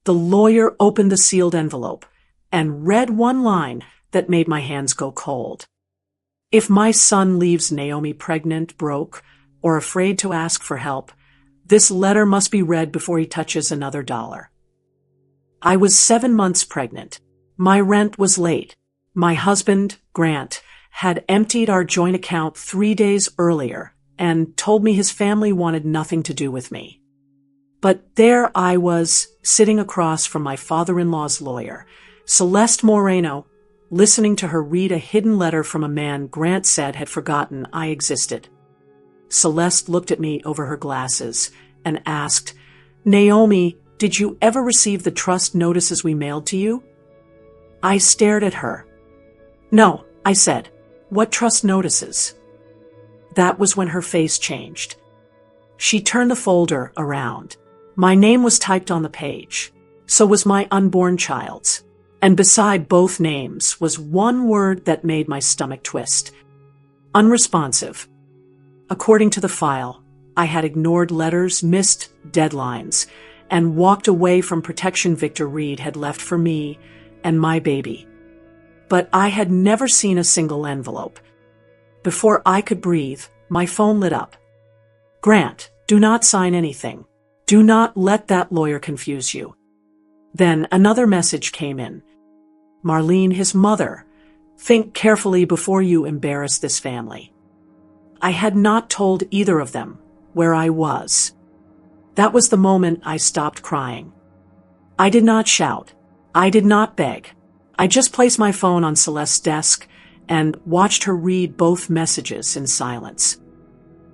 The lawyer opened the sealed envelope and read one line that made my hands go cold. If my son leaves Naomi pregnant, broke, or afraid to ask for help, this letter must be read before he touches another dollar. I was 7 months pregnant. My rent was late. My husband, Grant, had emptied our joint account 3 days earlier and told me his family wanted nothing to do with me. But there I was, sitting across from my father-in-law's lawyer, Celeste Moreno, listening to her read a hidden letter from a man Grant said had forgotten I existed. Celeste looked at me over her glasses and asked, "Naomi, did you ever receive the trust notices we mailed to you?" I stared at her. "No," I said. "What trust notices?" That was when her face changed. She turned the folder around. My name was typed on the page. So was my unborn child's. And beside both names was one word that made my stomach twist. Unresponsive. According to the file, I had ignored letters, missed deadlines, and walked away from protection Victor Reed had left for me and my baby. But I had never seen a single envelope. Before I could breathe, my phone lit up. "Grant, do not sign anything. Do not let that lawyer confuse you." Then another message came in. "Marlene, his mother. Think carefully before you embarrass this family." I had not told either of them where I was. That was the moment I stopped crying. I did not shout. I did not beg. I just placed my phone on Celeste's desk and watched her read both messages in silence.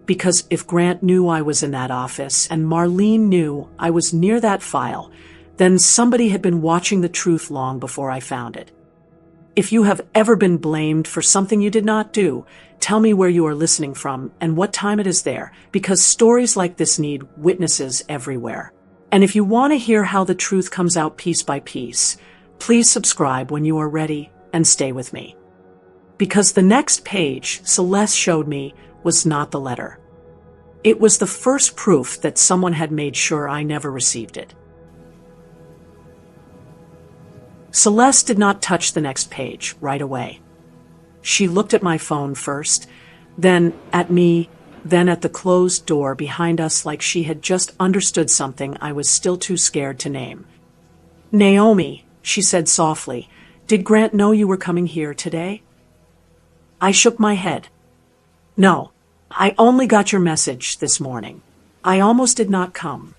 Because if Grant knew I was in that office and Marlene knew I was near that file, then somebody had been watching the truth long before I found it. If you have ever been blamed for something you did not do, tell me where you are listening from and what time it is there, because stories like this need witnesses everywhere. And if you want to hear how the truth comes out piece by piece, please subscribe when you are ready and stay with me. Because the next page Celeste showed me was not the letter. It was the first proof that someone had made sure I never received it. Celeste did not touch the next page right away. She looked at my phone first, then at me, then at the closed door behind us like she had just understood something I was still too scared to name. "Naomi," she said softly, "did Grant know you were coming here today?" I shook my head. "No, I only got your message this morning. I almost did not come."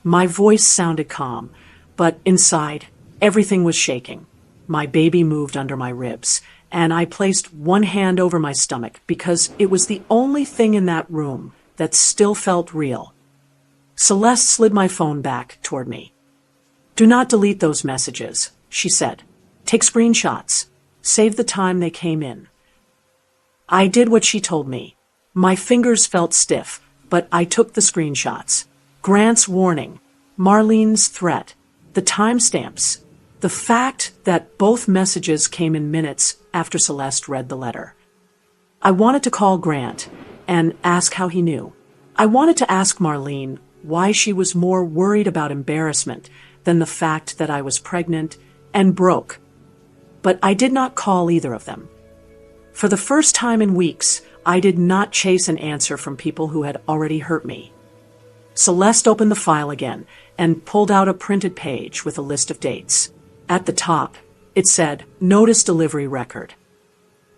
My voice sounded calm, but inside, everything was shaking. My baby moved under my ribs, and I placed one hand over my stomach because it was the only thing in that room that still felt real. Celeste slid my phone back toward me. "Do not delete those messages," she said. "Take screenshots. Save the time they came in." I did what she told me. My fingers felt stiff, but I took the screenshots. Grant's warning, Marlene's threat, the timestamps, the fact that both messages came in minutes after Celeste read the letter. I wanted to call Grant and ask how he knew. I wanted to ask Marlene why she was more worried about embarrassment than the fact that I was pregnant and broke. But I did not call either of them. For the first time in weeks, I did not chase an answer from people who had already hurt me. Celeste opened the file again and pulled out a printed page with a list of dates. At the top, it said, "Notice delivery record."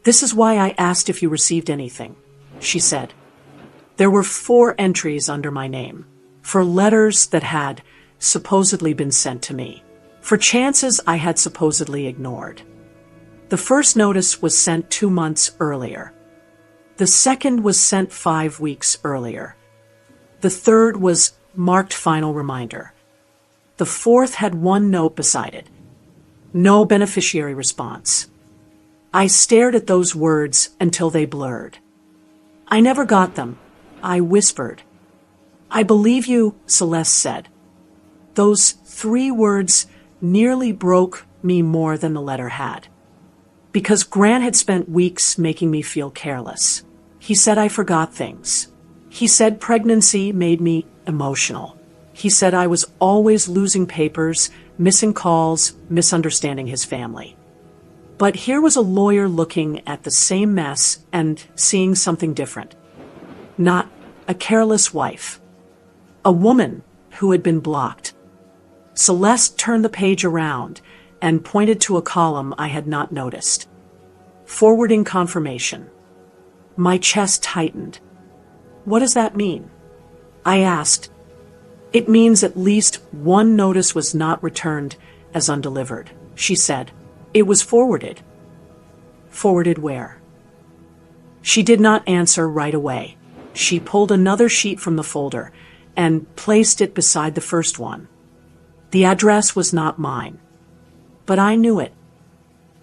"This is why I asked if you received anything," she said. There were 4 entries under my name, for letters that had supposedly been sent to me, for chances I had supposedly ignored. The first notice was sent 2 months earlier. The second was sent 5 weeks earlier. The third was marked final reminder. The fourth had one note beside it. No beneficiary response. I stared at those words until they blurred. "I never got them," I whispered. "I believe you," Celeste said. Those 3 words nearly broke me more than the letter had. Because Grant had spent weeks making me feel careless. He said I forgot things. He said pregnancy made me emotional. He said I was always losing papers, missing calls, misunderstanding his family. But here was a lawyer looking at the same mess and seeing something different. Not a careless wife. A woman who had been blocked. Celeste turned the page around and pointed to a column I had not noticed. Forwarding confirmation. My chest tightened. What does that mean? I asked. It means at least one notice was not returned as undelivered, she said. It was forwarded. Forwarded where? She did not answer right away. She pulled another sheet from the folder and placed it beside the first one. The address was not mine, but I knew it.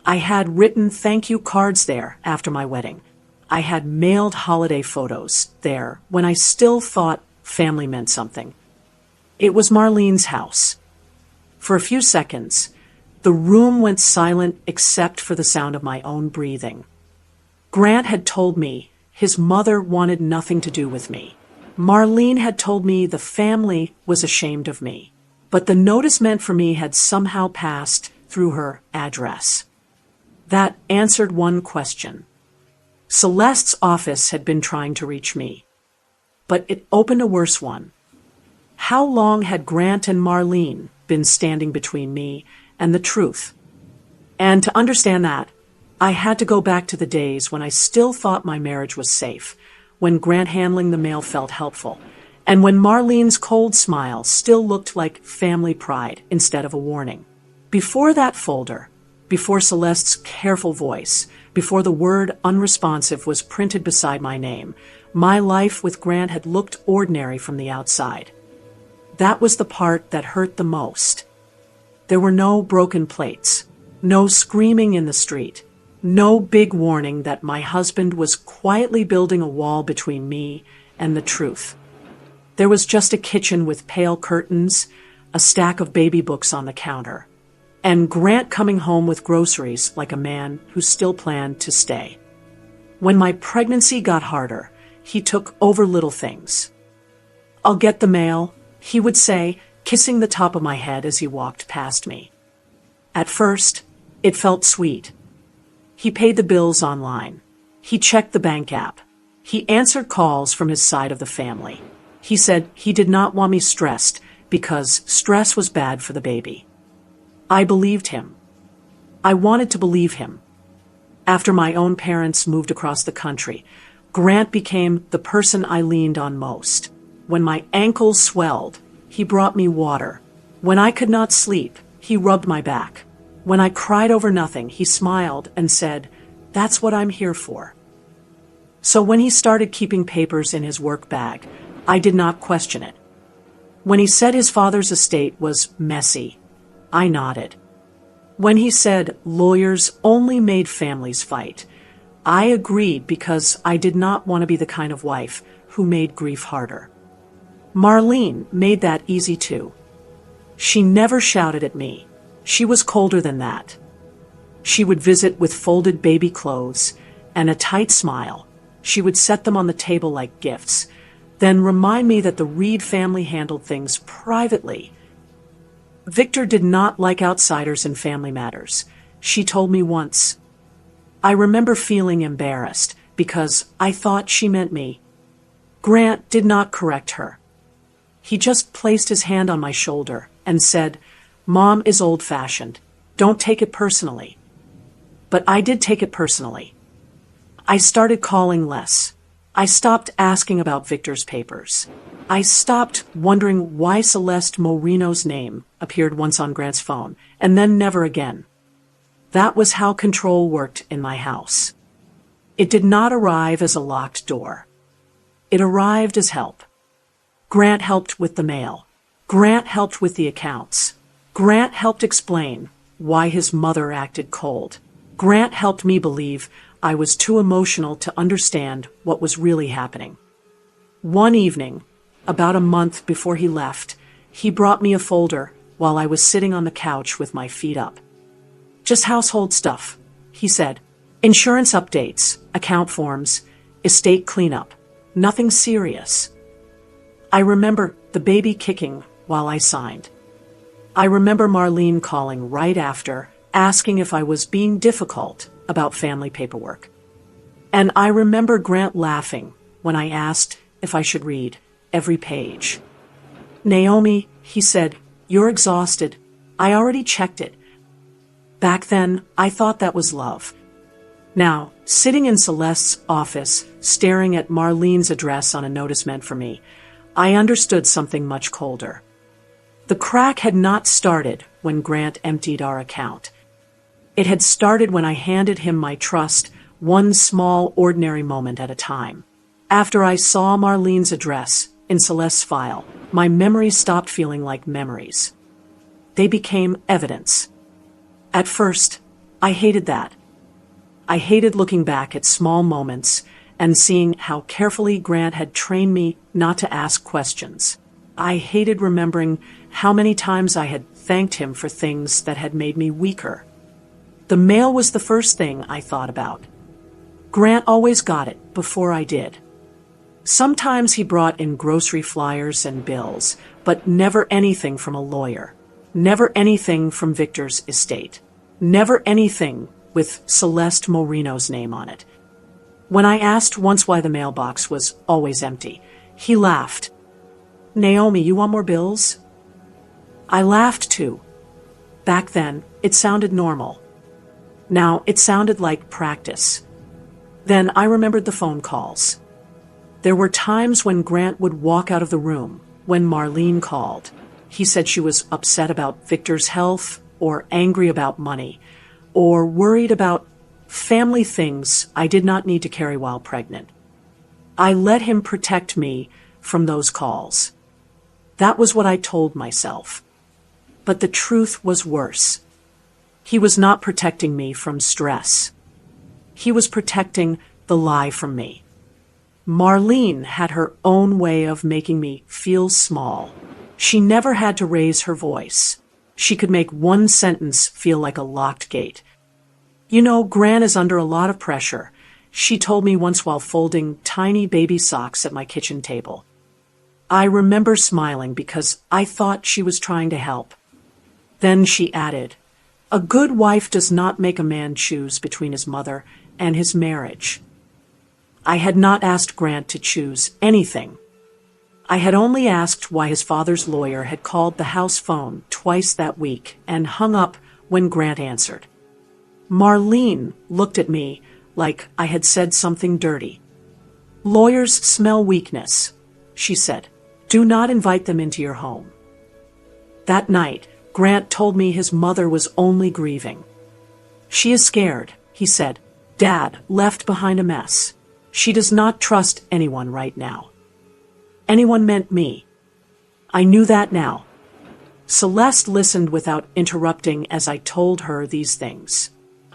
I had written thank you cards there after my wedding. I had mailed holiday photos there when I still thought family meant something. It was Marlene's house. For a few seconds, the room went silent except for the sound of my own breathing. Grant had told me his mother wanted nothing to do with me. Marlene had told me the family was ashamed of me, but the notice meant for me had somehow passed through her address. That answered one question. Celeste's office had been trying to reach me, but it opened a worse one. How long had Grant and Marlene been standing between me and the truth? And to understand that, I had to go back to the days when I still thought my marriage was safe, when Grant handling the mail felt helpful, and when Marlene's cold smile still looked like family pride instead of a warning. Before that folder, before Celeste's careful voice, before the word unresponsive was printed beside my name, my life with Grant had looked ordinary from the outside. That was the part that hurt the most. There were no broken plates, no screaming in the street, no big warning that my husband was quietly building a wall between me and the truth. There was just a kitchen with pale curtains, a stack of baby books on the counter, and Grant coming home with groceries like a man who still planned to stay. When my pregnancy got harder, he took over little things. "I'll get the mail," he would say, kissing the top of my head as he walked past me. At first, it felt sweet. He paid the bills online. He checked the bank app. He answered calls from his side of the family. He said he did not want me stressed because stress was bad for the baby. I believed him. I wanted to believe him. After my own parents moved across the country, Grant became the person I leaned on most. When my ankles swelled, he brought me water. When I could not sleep, he rubbed my back. When I cried over nothing, he smiled and said, "That's what I'm here for." So when he started keeping papers in his work bag, I did not question it. When he said his father's estate was messy, I nodded. When he said lawyers only made families fight, I agreed because I did not want to be the kind of wife who made grief harder. Marlene made that easy too. She never shouted at me. She was colder than that. She would visit with folded baby clothes and a tight smile. She would set them on the table like gifts, then remind me that the Reed family handled things privately. Victor did not like outsiders in family matters, she told me once. I remember feeling embarrassed because I thought she meant me. Grant did not correct her. He just placed his hand on my shoulder and said, "Mom is old-fashioned. Don't take it personally." But I did take it personally. I started calling less. I stopped asking about Victor's papers. I stopped wondering why Celeste Moreno's name appeared once on Grant's phone, and then never again. That was how control worked in my house. It did not arrive as a locked door. It arrived as help. Grant helped with the mail. Grant helped with the accounts. Grant helped explain why his mother acted cold. Grant helped me believe I was too emotional to understand what was really happening. One evening, about a month before he left, he brought me a folder while I was sitting on the couch with my feet up. "Just household stuff," he said. "Insurance updates, account forms, estate cleanup. Nothing serious." I remember the baby kicking while I signed. I remember Marlene calling right after, asking if I was being difficult about family paperwork. And I remember Grant laughing when I asked if I should read every page. "Naomi," he said, "you're exhausted. I already checked it." Back then, I thought that was love. Now, sitting in Celeste's office, staring at Marlene's address on a notice meant for me, I understood something much colder. The crack had not started when Grant emptied our account. It had started when I handed him my trust, one small, ordinary moment at a time. After I saw Marlene's address in Celeste's file, my memories stopped feeling like memories. They became evidence. At first, I hated that. I hated looking back at small moments and seeing how carefully Grant had trained me not to ask questions. I hated remembering how many times I had thanked him for things that had made me weaker. The mail was the first thing I thought about. Grant always got it before I did. Sometimes he brought in grocery flyers and bills, but never anything from a lawyer. Never anything from Victor's estate. Never anything with Celeste Moreno's name on it. When I asked once why the mailbox was always empty, he laughed. "Naomi, you want more bills?" I laughed too. Back then, it sounded normal. Now it sounded like practice. Then I remembered the phone calls. There were times when Grant would walk out of the room when Marlene called. He said she was upset about Victor's health, or angry about money, or worried about family things I did not need to carry while pregnant. I let him protect me from those calls. That was what I told myself. But the truth was worse. He was not protecting me from stress. He was protecting the lie from me. Marlene had her own way of making me feel small. She never had to raise her voice. She could make one sentence feel like a locked gate. "You know, Gran is under a lot of pressure," she told me once while folding tiny baby socks at my kitchen table. I remember smiling because I thought she was trying to help. Then she added, "A good wife does not make a man choose between his mother and his marriage." I had not asked Grant to choose anything. I had only asked why his father's lawyer had called the house phone twice that week and hung up when Grant answered. Marlene looked at me like I had said something dirty. "Lawyers smell weakness," she said. "Do not invite them into your home." That night, Grant told me his mother was only grieving. "She is scared," he said. "Dad left behind a mess. She does not trust anyone right now." Anyone meant me. I knew that now. Celeste listened without interrupting as I told her these things.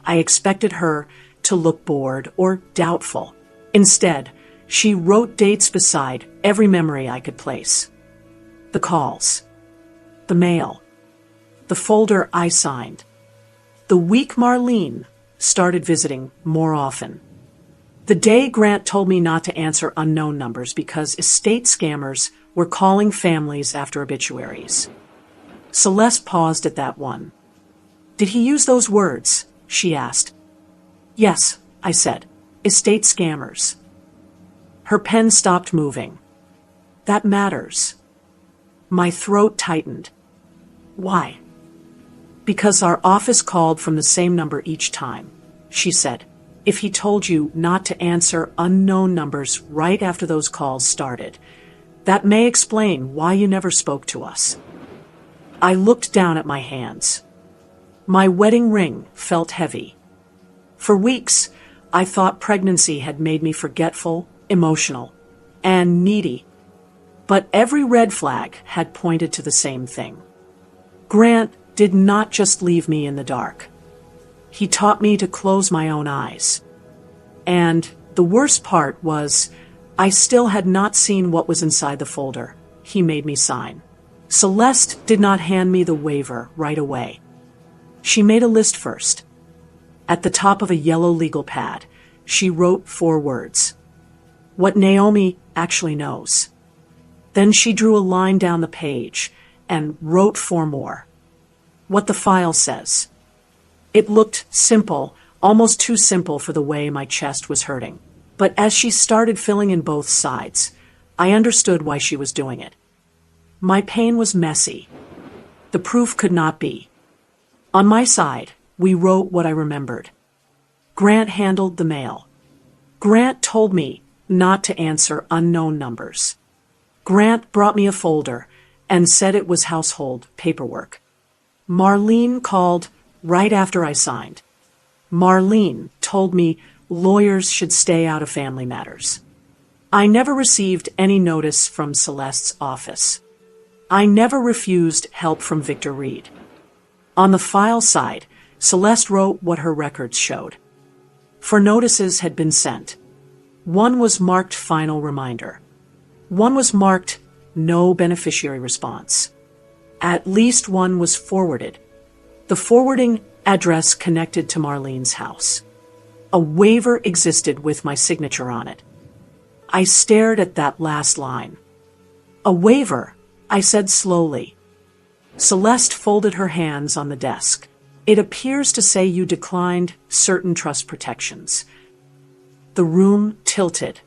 I expected her to look bored or doubtful. Instead, she wrote dates beside every memory I could place. The calls. The mail. The folder I signed. The week Marlene started visiting more often. The day Grant told me not to answer unknown numbers because estate scammers were calling families after obituaries. Celeste paused at that one. "Did he use those words?" she asked. "Yes," I said. "Estate scammers." Her pen stopped moving. "That matters." My throat tightened. "Why?" "Because our office called from the same number each time," she said. "If he told you not to answer unknown numbers right after those calls started, that may explain why you never spoke to us." I looked down at my hands. My wedding ring felt heavy. For weeks, I thought pregnancy had made me forgetful, emotional, and needy. But every red flag had pointed to the same thing. Grant did not just leave me in the dark. He taught me to close my own eyes. And the worst part was, I still had not seen what was inside the folder he made me sign. Celeste did not hand me the waiver right away. She made a list first. At the top of a yellow legal pad, she wrote 4 words. What Naomi actually knows. Then she drew a line down the page and wrote 4 more. What the file says. It looked simple, almost too simple for the way my chest was hurting. But as she started filling in both sides, I understood why she was doing it. My pain was messy. The proof could not be. On my side, we wrote what I remembered. Grant handled the mail. Grant told me not to answer unknown numbers. Grant brought me a folder and said it was household paperwork. Marlene called right after I signed. Marlene told me lawyers should stay out of family matters. I never received any notice from Celeste's office. I never refused help from Victor Reed. On the file side, Celeste wrote what her records showed. 4 notices had been sent. 1 was marked final reminder. 1 was marked no beneficiary response. At least 1 was forwarded. The forwarding address connected to Marlene's house. A waiver existed with my signature on it. I stared at that last line. A waiver, I said slowly. Celeste folded her hands on the desk. It appears to say you declined certain trust protections. The room tilted.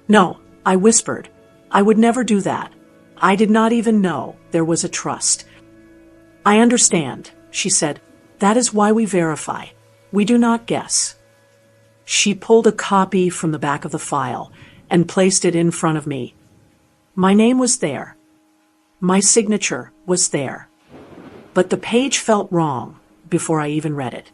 No, I whispered. I would never do that. I did not even know there was a trust. I understand, she said. That is why we verify. We do not guess. She pulled a copy from the back of the file and placed it in front of me. My name was there. My signature was there. But the page felt wrong before I even read it.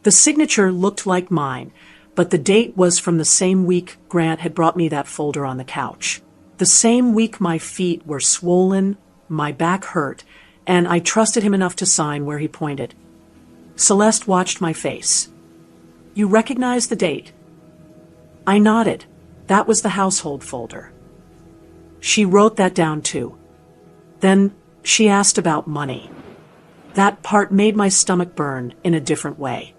The signature looked like mine, but the date was from the same week Grant had brought me that folder on the couch. The same week my feet were swollen, my back hurt, and I trusted him enough to sign where he pointed. Celeste watched my face. You recognize the date? I nodded. That was the household folder. She wrote that down too. Then she asked about money. That part made my stomach burn in a different way.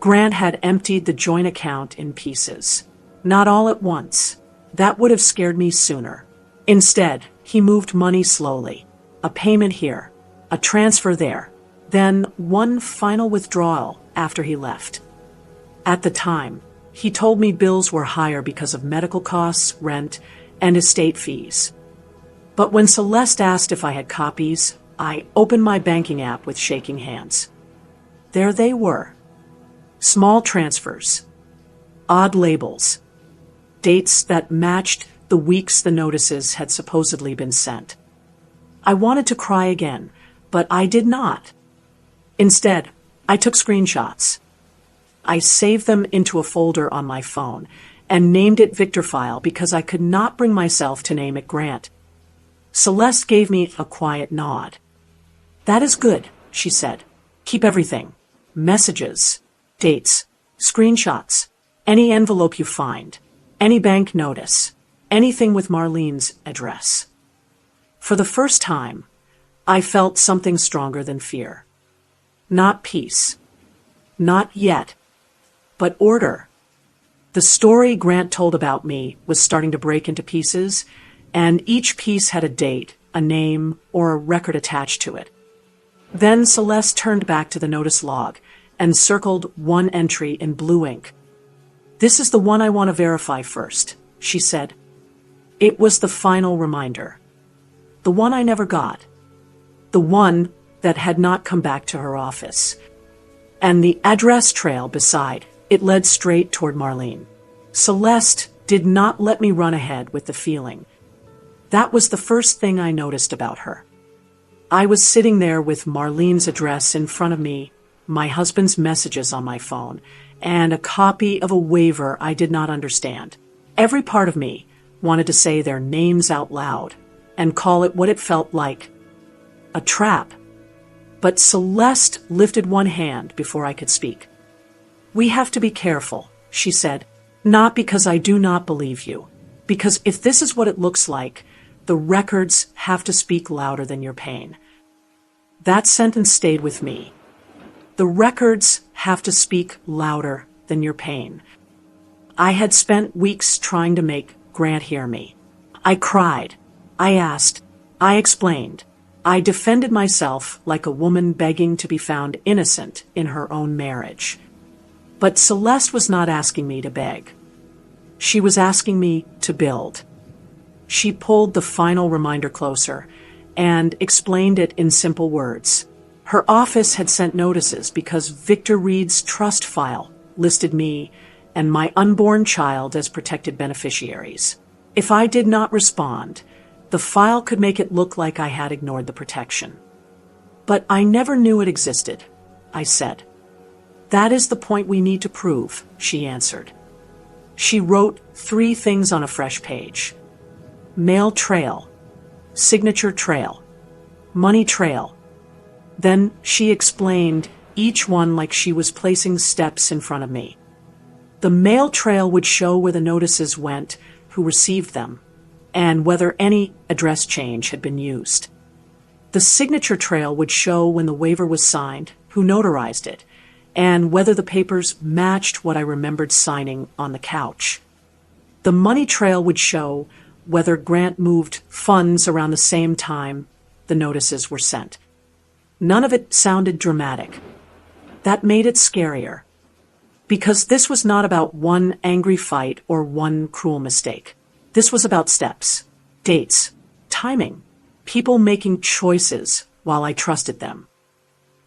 Grant had emptied the joint account in pieces. Not all at once. That would have scared me sooner. Instead, he moved money slowly. A payment here, a transfer there, then 1 final withdrawal after he left. At the time, he told me bills were higher because of medical costs, rent, and estate fees. But when Celeste asked if I had copies, I opened my banking app with shaking hands. There they were. Small transfers. Odd labels. Dates that matched the weeks the notices had supposedly been sent. I wanted to cry again, but I did not. Instead, I took screenshots. I saved them into a folder on my phone and named it Victor File because I could not bring myself to name it Grant. Celeste gave me a quiet nod. That is good, she said. Keep everything. Messages, dates, screenshots, any envelope you find, any bank notice, anything with Marlene's address. For the first time, I felt something stronger than fear. Not peace. Not yet. But order. The story Grant told about me was starting to break into pieces, and each piece had a date, a name, or a record attached to it. Then Celeste turned back to the notice log and circled 1 entry in blue ink. This is the one I want to verify first, she said. It was the final reminder. The one I never got. The one that had not come back to her office. And the address trail beside, it led straight toward Marlene. Celeste did not let me run ahead with the feeling. That was the first thing I noticed about her. I was sitting there with Marlene's address in front of me, my husband's messages on my phone, and a copy of a waiver I did not understand. Every part of me wanted to say their names out loud and call it what it felt like, a trap. But Celeste lifted one hand before I could speak. We have to be careful, she said, not because I do not believe you, because if this is what it looks like, the records have to speak louder than your pain. That sentence stayed with me. The records have to speak louder than your pain. I had spent weeks trying to make Grant hear me. I cried. I asked. I explained. I defended myself like a woman begging to be found innocent in her own marriage. But Celeste was not asking me to beg. She was asking me to build. She pulled the final reminder closer and explained it in simple words. Her office had sent notices because Victor Reed's trust file listed me and my unborn child as protected beneficiaries. If I did not respond, the file could make it look like I had ignored the protection. But I never knew it existed, I said. That is the point we need to prove, she answered. She wrote 3 things on a fresh page. Mail trail, signature trail, money trail. Then she explained each one like she was placing steps in front of me. The mail trail would show where the notices went, who received them, and whether any address change had been used. The signature trail would show when the waiver was signed, who notarized it, and whether the papers matched what I remembered signing on the couch. The money trail would show whether Grant moved funds around the same time the notices were sent. None of it sounded dramatic. That made it scarier, because this was not about one angry fight or one cruel mistake. This was about steps, dates, timing, people making choices while I trusted them.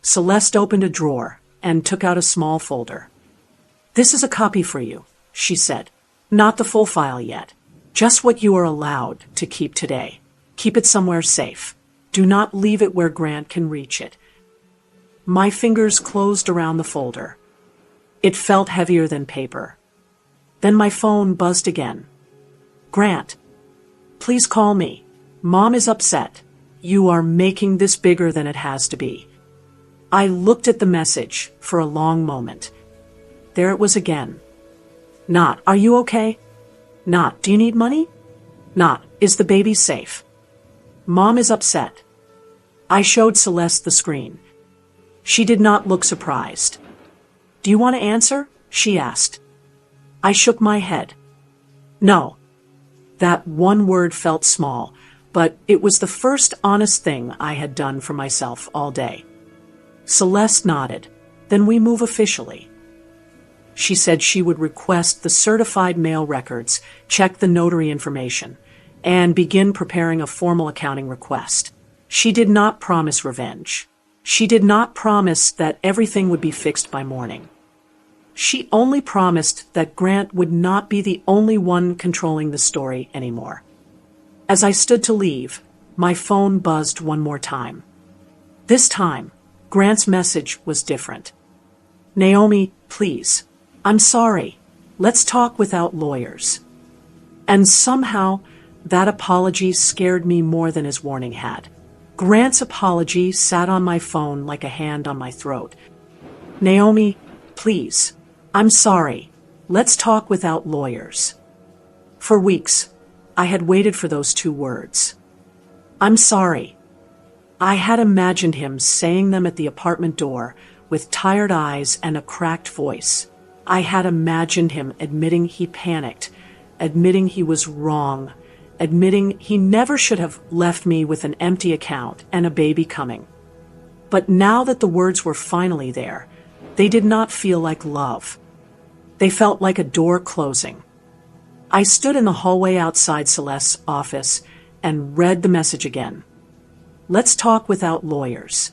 Celeste opened a drawer and took out a small folder. This is a copy for you, she said. Not the full file yet. Just what you are allowed to keep today. Keep it somewhere safe. Do not leave it where Grant can reach it. My fingers closed around the folder. It felt heavier than paper. Then my phone buzzed again. Grant, please call me. Mom is upset. You are making this bigger than it has to be. I looked at the message for a long moment. There it was again. Not, are you okay? Not, do you need money? Not, is the baby safe? Mom is upset. I showed Celeste the screen. She did not look surprised. Do you want to answer? She asked. I shook my head. No. That one word felt small, but it was the first honest thing I had done for myself all day. Celeste nodded. Then we move officially. She said she would request the certified mail records, check the notary information, and begin preparing a formal accounting request. She did not promise revenge. She did not promise that everything would be fixed by morning. She only promised that Grant would not be the only one controlling the story anymore. As I stood to leave, my phone buzzed one more time. This time, Grant's message was different. Naomi, please. I'm sorry. Let's talk without lawyers. And somehow, that apology scared me more than his warning had. Grant's apology sat on my phone like a hand on my throat. Naomi, please. I'm sorry. Let's talk without lawyers. For weeks, I had waited for those 2 words. I'm sorry. I had imagined him saying them at the apartment door with tired eyes and a cracked voice. I had imagined him admitting he panicked, admitting he was wrong, admitting he never should have left me with an empty account and a baby coming. But now that the words were finally there, they did not feel like love. They felt like a door closing. I stood in the hallway outside Celeste's office and read the message again. Let's talk without lawyers.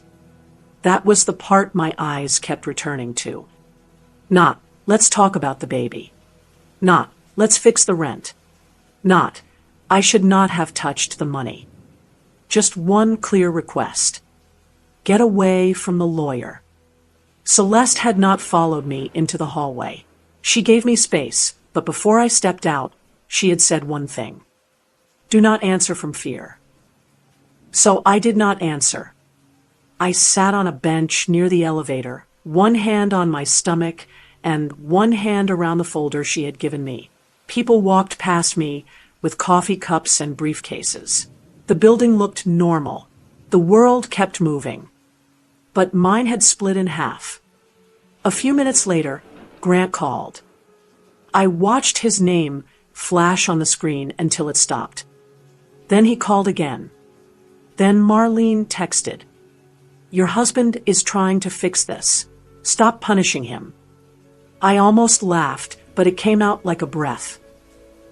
That was the part my eyes kept returning to. Not, let's talk about the baby. Not, let's fix the rent. Not, I should not have touched the money. Just one clear request. Get away from the lawyer. Celeste had not followed me into the hallway. She gave me space, but before I stepped out, she had said one thing. Do not answer from fear. So I did not answer. I sat on a bench near the elevator, one hand on my stomach and one hand around the folder she had given me. People walked past me with coffee cups and briefcases. The building looked normal. The world kept moving. But mine had split in half. A few minutes later, Grant called. I watched his name flash on the screen until it stopped. Then he called again. Then Marlene texted, "Your husband is trying to fix this. Stop punishing him." I almost laughed, but it came out like a breath.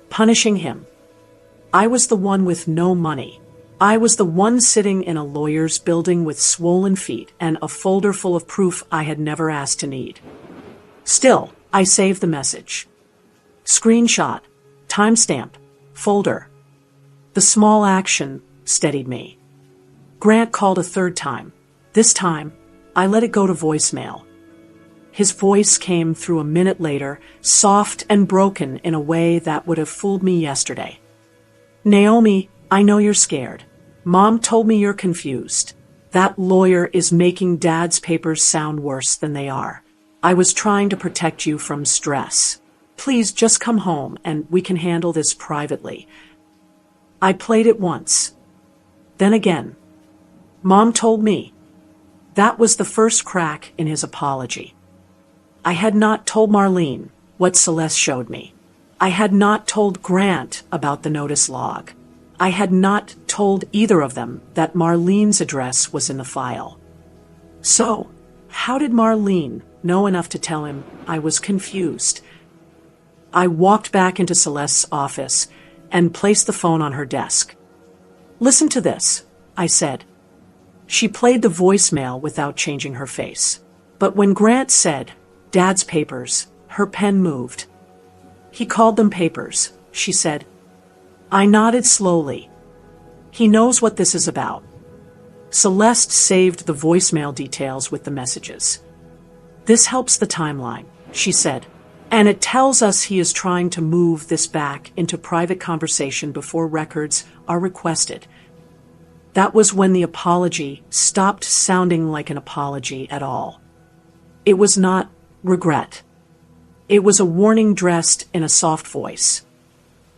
Punishing him. I was the one with no money. I was the one sitting in a lawyer's building with swollen feet and a folder full of proof I had never asked to need. Still, I saved the message. Screenshot, timestamp, folder. The small action steadied me. Grant called a third time. This time, I let it go to voicemail. His voice came through a minute later, soft and broken in a way that would have fooled me yesterday. "Naomi, I know you're scared. Mom told me you're confused. That lawyer is making Dad's papers sound worse than they are. I was trying to protect you from stress. Please just come home and we can handle this privately." I played it once. Then again. Mom told me. That was the first crack in his apology. I had not told Marlene what Celeste showed me. I had not told Grant about the notice log. I had not told either of them that Marlene's address was in the file. So, how did Marlene know enough to tell him I was confused? I walked back into Celeste's office and placed the phone on her desk. "Listen to this," I said. She played the voicemail without changing her face. But when Grant said, "Dad's papers," her pen moved. "He called them papers," she said. I nodded slowly. He knows what this is about. Celeste saved the voicemail details with the messages. "This helps the timeline," she said, "and it tells us he is trying to move this back into private conversation before records are requested." That was when the apology stopped sounding like an apology at all. It was not regret. It was a warning dressed in a soft voice.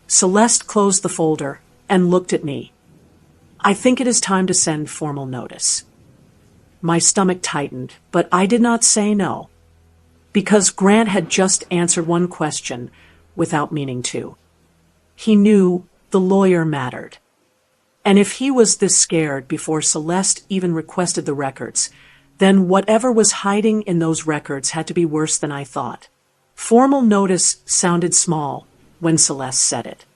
Celeste closed the folder and looked at me. "I think it is time to send formal notice." My stomach tightened, but I did not say no. Because Grant had just answered one question without meaning to. He knew the lawyer mattered. And if he was this scared before Celeste even requested the records, then whatever was hiding in those records had to be worse than I thought. Formal notice sounded small when Celeste said it.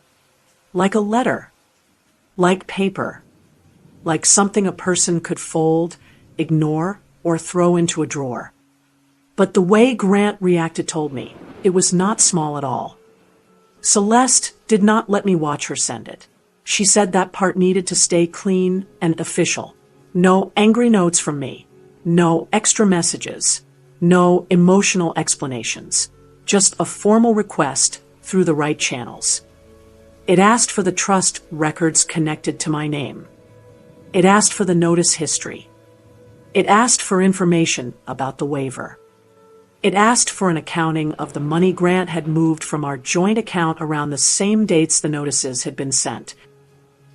Like a letter. Like paper. Like something a person could fold, ignore, or throw into a drawer. But the way Grant reacted told me it was not small at all. Celeste did not let me watch her send it. She said that part needed to stay clean and official. No angry notes from me. No extra messages. No emotional explanations. Just a formal request through the right channels. It asked for the trust records connected to my name. It asked for the notice history. It asked for information about the waiver. It asked for an accounting of the money Grant had moved from our joint account around the same dates the notices had been sent.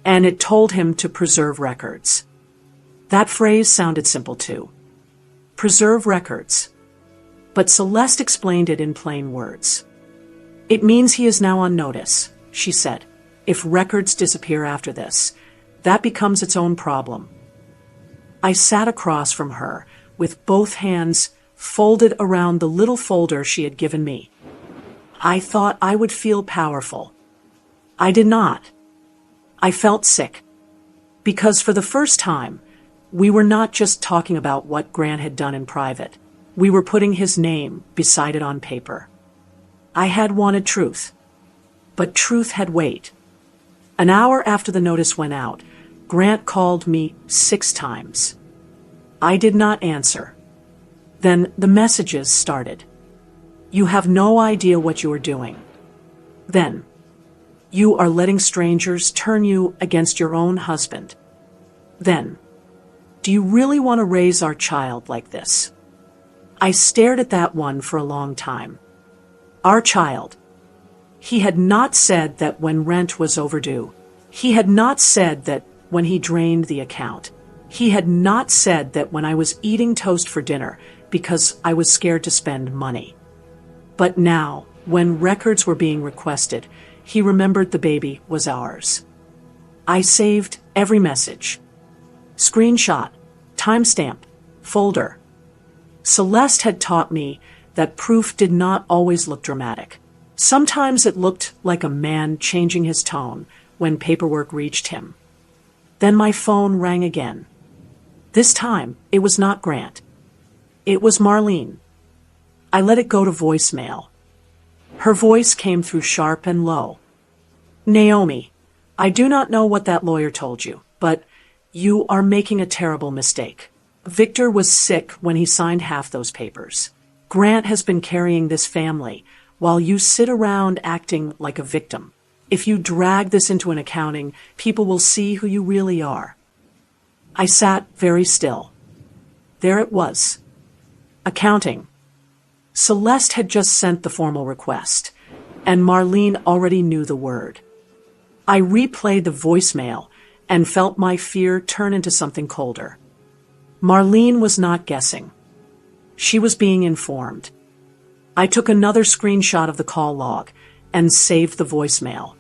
And it told him to preserve records. That phrase sounded simple too. Preserve records. But Celeste explained it in plain words. "It means he is now on notice," she said. "If records disappear after this, that becomes its own problem." I sat across from her with both hands folded around the little folder she had given me. I thought I would feel powerful. I did not. I felt sick. Because for the first time, we were not just talking about what Grant had done in private. We were putting his name beside it on paper. I had wanted truth. But truth had weight. An hour after the notice went out, Grant called me 6 times. I did not answer. Then the messages started. "You have no idea what you are doing." Then, "You are letting strangers turn you against your own husband." Then, "Do you really want to raise our child like this?" I stared at that one for a long time. Our child. He had not said that when rent was overdue. He had not said that when he drained the account. He had not said that when I was eating toast for dinner because I was scared to spend money. But now, when records were being requested, he remembered the baby was ours. I saved every message. Screenshot, timestamp, folder. Celeste had taught me that proof did not always look dramatic. Sometimes it looked like a man changing his tone when paperwork reached him. Then my phone rang again. This time, it was not Grant. It was Marlene. I let it go to voicemail. Her voice came through sharp and low. Naomi, I do not know what that lawyer told you, but you are making a terrible mistake. Victor was sick when he signed half those papers. Grant has been carrying this family while you sit around acting like a victim. If you drag this into an accounting, people will see who you really are. I sat very still. There it was. Accounting. Celeste had just sent the formal request, and Marlene already knew the word. I replayed the voicemail and felt my fear turn into something colder. Marlene was not guessing. She was being informed. I took another screenshot of the call log and saved the voicemail.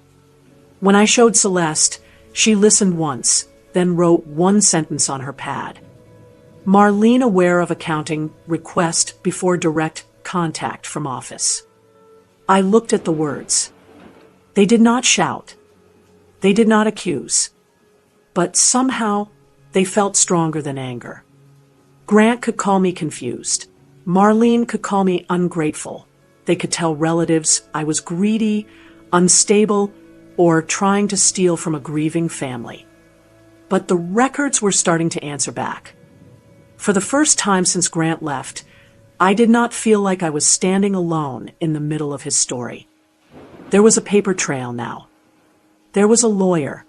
When I showed Celeste, she listened once, then wrote one sentence on her pad. Marlene aware of accounting request before direct contact from office. I looked at the words. They did not shout. They did not accuse. But somehow, they felt stronger than anger. Grant could call me confused. Marlene could call me ungrateful. They could tell relatives I was greedy, unstable, or trying to steal from a grieving family. But the records were starting to answer back. For the first time since Grant left, I did not feel like I was standing alone in the middle of his story. There was a paper trail now. There was a lawyer.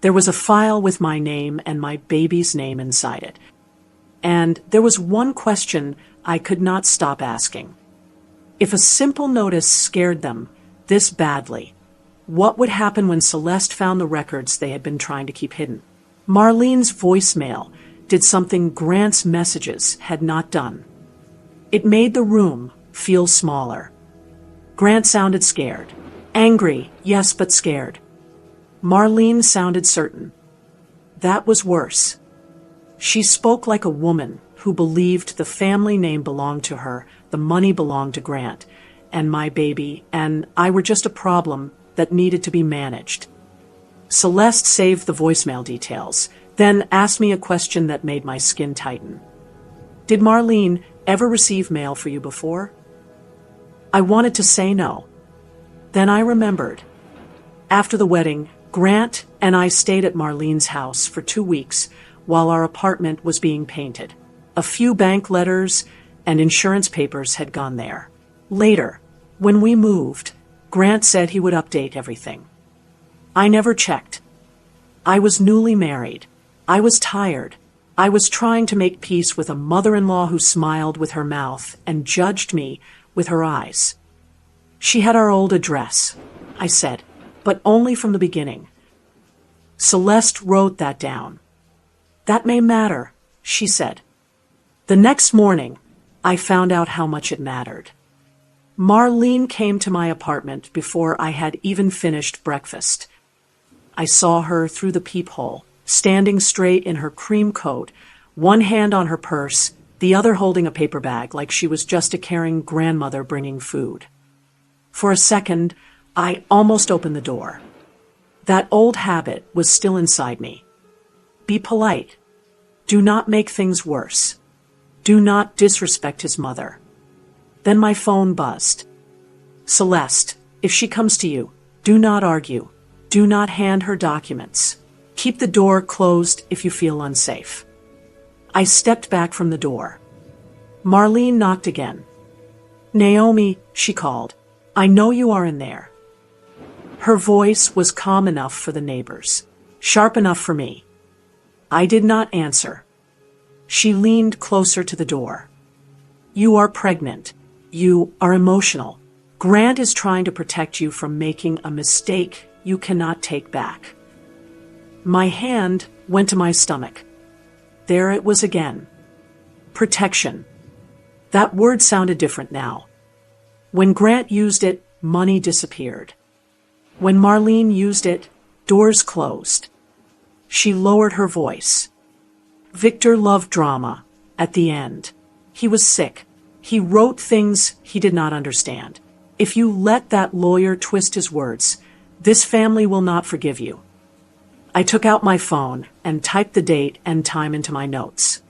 There was a file with my name and my baby's name inside it. And there was one question I could not stop asking. If a simple notice scared them this badly, what would happen when Celeste found the records they had been trying to keep hidden? Marlene's voicemail did something Grant's messages had not done. It made the room feel smaller. Grant sounded scared. Angry, yes, but scared. Marlene sounded certain. That was worse. She spoke like a woman who believed the family name belonged to her, the money belonged to Grant, and my baby, and I were just a problem that needed to be managed. Celeste saved the voicemail details, then asked me a question that made my skin tighten. Did Marlene ever receive mail for you before? I wanted to say no. Then I remembered. After the wedding, Grant and I stayed at Marlene's house for 2 weeks while our apartment was being painted. A few bank letters and insurance papers had gone there. Later, when we moved, Grant said he would update everything. I never checked. I was newly married. I was tired. I was trying to make peace with a mother-in-law who smiled with her mouth and judged me with her eyes. She had our old address, I said, but only from the beginning. Celeste wrote that down. That may matter, she said. The next morning, I found out how much it mattered. Marlene came to my apartment before I had even finished breakfast. I saw her through the peephole, standing straight in her cream coat, one hand on her purse, the other holding a paper bag like she was just a caring grandmother bringing food. For a second, I almost opened the door. That old habit was still inside me. Be polite. Do not make things worse. Do not disrespect his mother. Then my phone buzzed. Celeste, if she comes to you, do not argue. Do not hand her documents. Keep the door closed if you feel unsafe. I stepped back from the door. Marlene knocked again. Naomi, she called. I know you are in there. Her voice was calm enough for the neighbors, sharp enough for me. I did not answer. She leaned closer to the door. You are pregnant. You are emotional. Grant is trying to protect you from making a mistake you cannot take back. My hand went to my stomach. There it was again. Protection. That word sounded different now. When Grant used it, money disappeared. When Marlene used it, doors closed. She lowered her voice. Victor loved drama. At the end, he was sick. He wrote things he did not understand. If you let that lawyer twist his words, this family will not forgive you. I took out my phone and typed the date and time into my notes.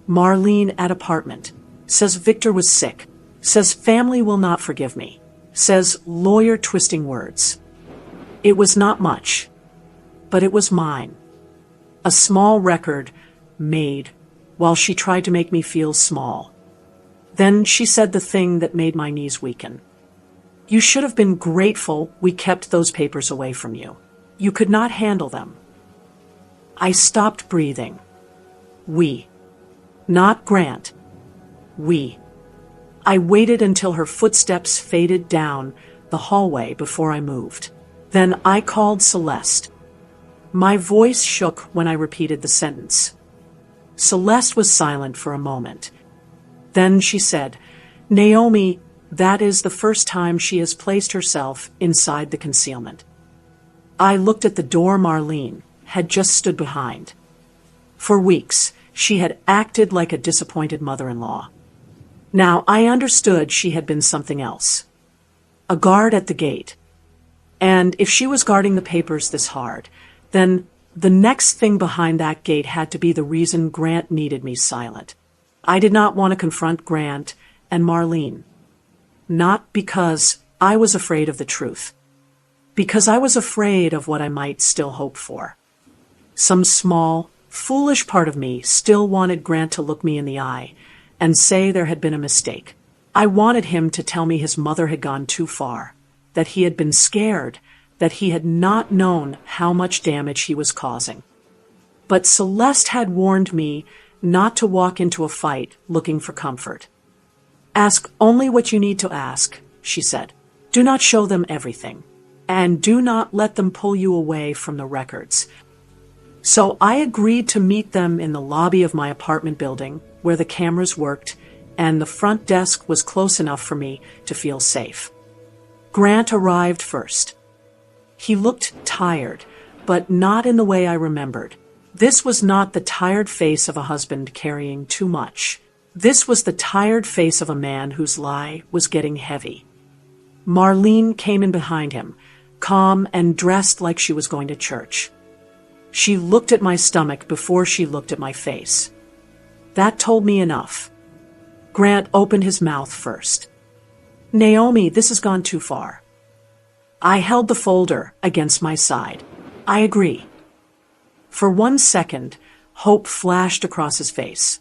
Marlene at apartment. Says Victor was sick. Says family will not forgive me. Says lawyer twisting words. It was not much, but it was mine. A small record made while she tried to make me feel small. Then she said the thing that made my knees weaken. You should have been grateful we kept those papers away from you. You could not handle them. I stopped breathing. We. Not Grant. We. I waited until her footsteps faded down the hallway before I moved. Then I called Celeste. My voice shook when I repeated the sentence. Celeste was silent for a moment. Then she said, Naomi, that is the first time she has placed herself inside the concealment. I looked at the door Marlene had just stood behind. For weeks, she had acted like a disappointed mother-in-law. Now I understood she had been something else. A guard at the gate. And if she was guarding the papers this hard, then the next thing behind that gate had to be the reason Grant needed me silent. I did not want to confront Grant and Marlene. Not because I was afraid of the truth. Because I was afraid of what I might still hope for. Some small, foolish part of me still wanted Grant to look me in the eye and say there had been a mistake. I wanted him to tell me his mother had gone too far, that he had been scared, that he had not known how much damage he was causing. But Celeste had warned me not to walk into a fight looking for comfort. Ask only what you need to ask, she said. Do not show them everything, and do not let them pull you away from the records. So I agreed to meet them in the lobby of my apartment building, where the cameras worked, and the front desk was close enough for me to feel safe. Grant arrived first. He looked tired, but not in the way I remembered. This was not the tired face of a husband carrying too much. This was the tired face of a man whose lie was getting heavy. Marlene came in behind him, calm and dressed like she was going to church. She looked at my stomach before she looked at my face. That told me enough. Grant opened his mouth first. Naomi, this has gone too far. I held the folder against my side. I agree. For 1 second, hope flashed across his face.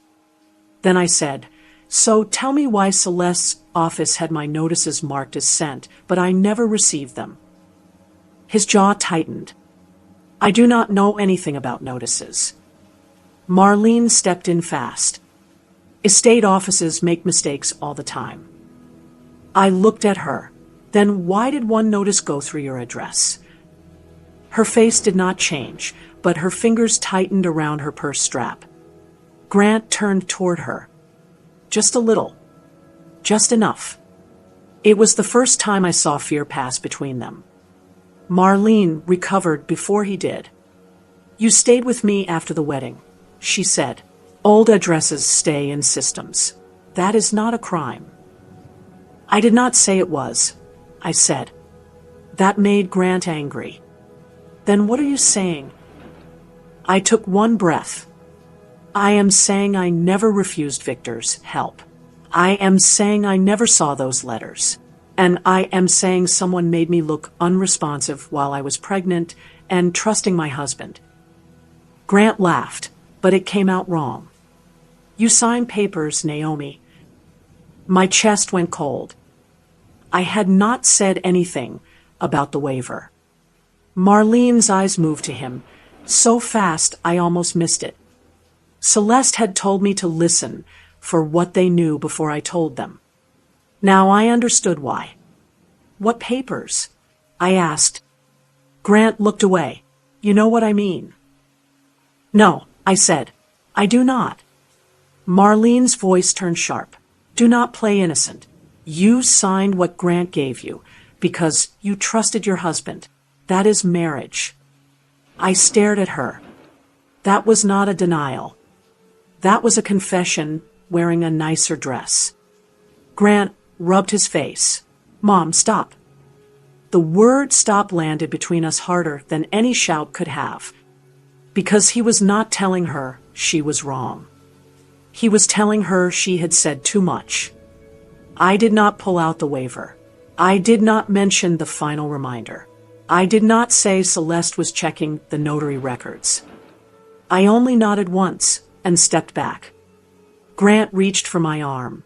Then I said, so tell me why Celeste's office had my notices marked as sent, but I never received them. His jaw tightened. I do not know anything about notices. Marlene stepped in fast. Estate offices make mistakes all the time. I looked at her. Then why did one notice go through your address? Her face did not change, but her fingers tightened around her purse strap. Grant turned toward her. Just a little. Just enough. It was the first time I saw fear pass between them. Marlene recovered before he did. You stayed with me after the wedding, she said. Old addresses stay in systems. That is not a crime. I did not say it was, I said. That made Grant angry. Then what are you saying? I took one breath. I am saying I never refused Victor's help. I am saying I never saw those letters. And I am saying someone made me look unresponsive while I was pregnant and trusting my husband. Grant laughed, but it came out wrong. You signed papers, Naomi. My chest went cold. I had not said anything about the waiver. Marlene's eyes moved to him, so fast I almost missed it. Celeste had told me to listen for what they knew before I told them. Now I understood why. What papers? I asked. Grant looked away. You know what I mean? No, I said. I do not. Marlene's voice turned sharp. Do not play innocent. You signed what Grant gave you because you trusted your husband. That is marriage. I stared at her. That was not a denial. That was a confession wearing a nicer dress. Grant rubbed his face. Mom, stop. The word stop landed between us harder than any shout could have. Because he was not telling her she was wrong. He was telling her she had said too much. I did not pull out the waiver. I did not mention the final reminder. I did not say Celeste was checking the notary records. I only nodded once and stepped back. Grant reached for my arm.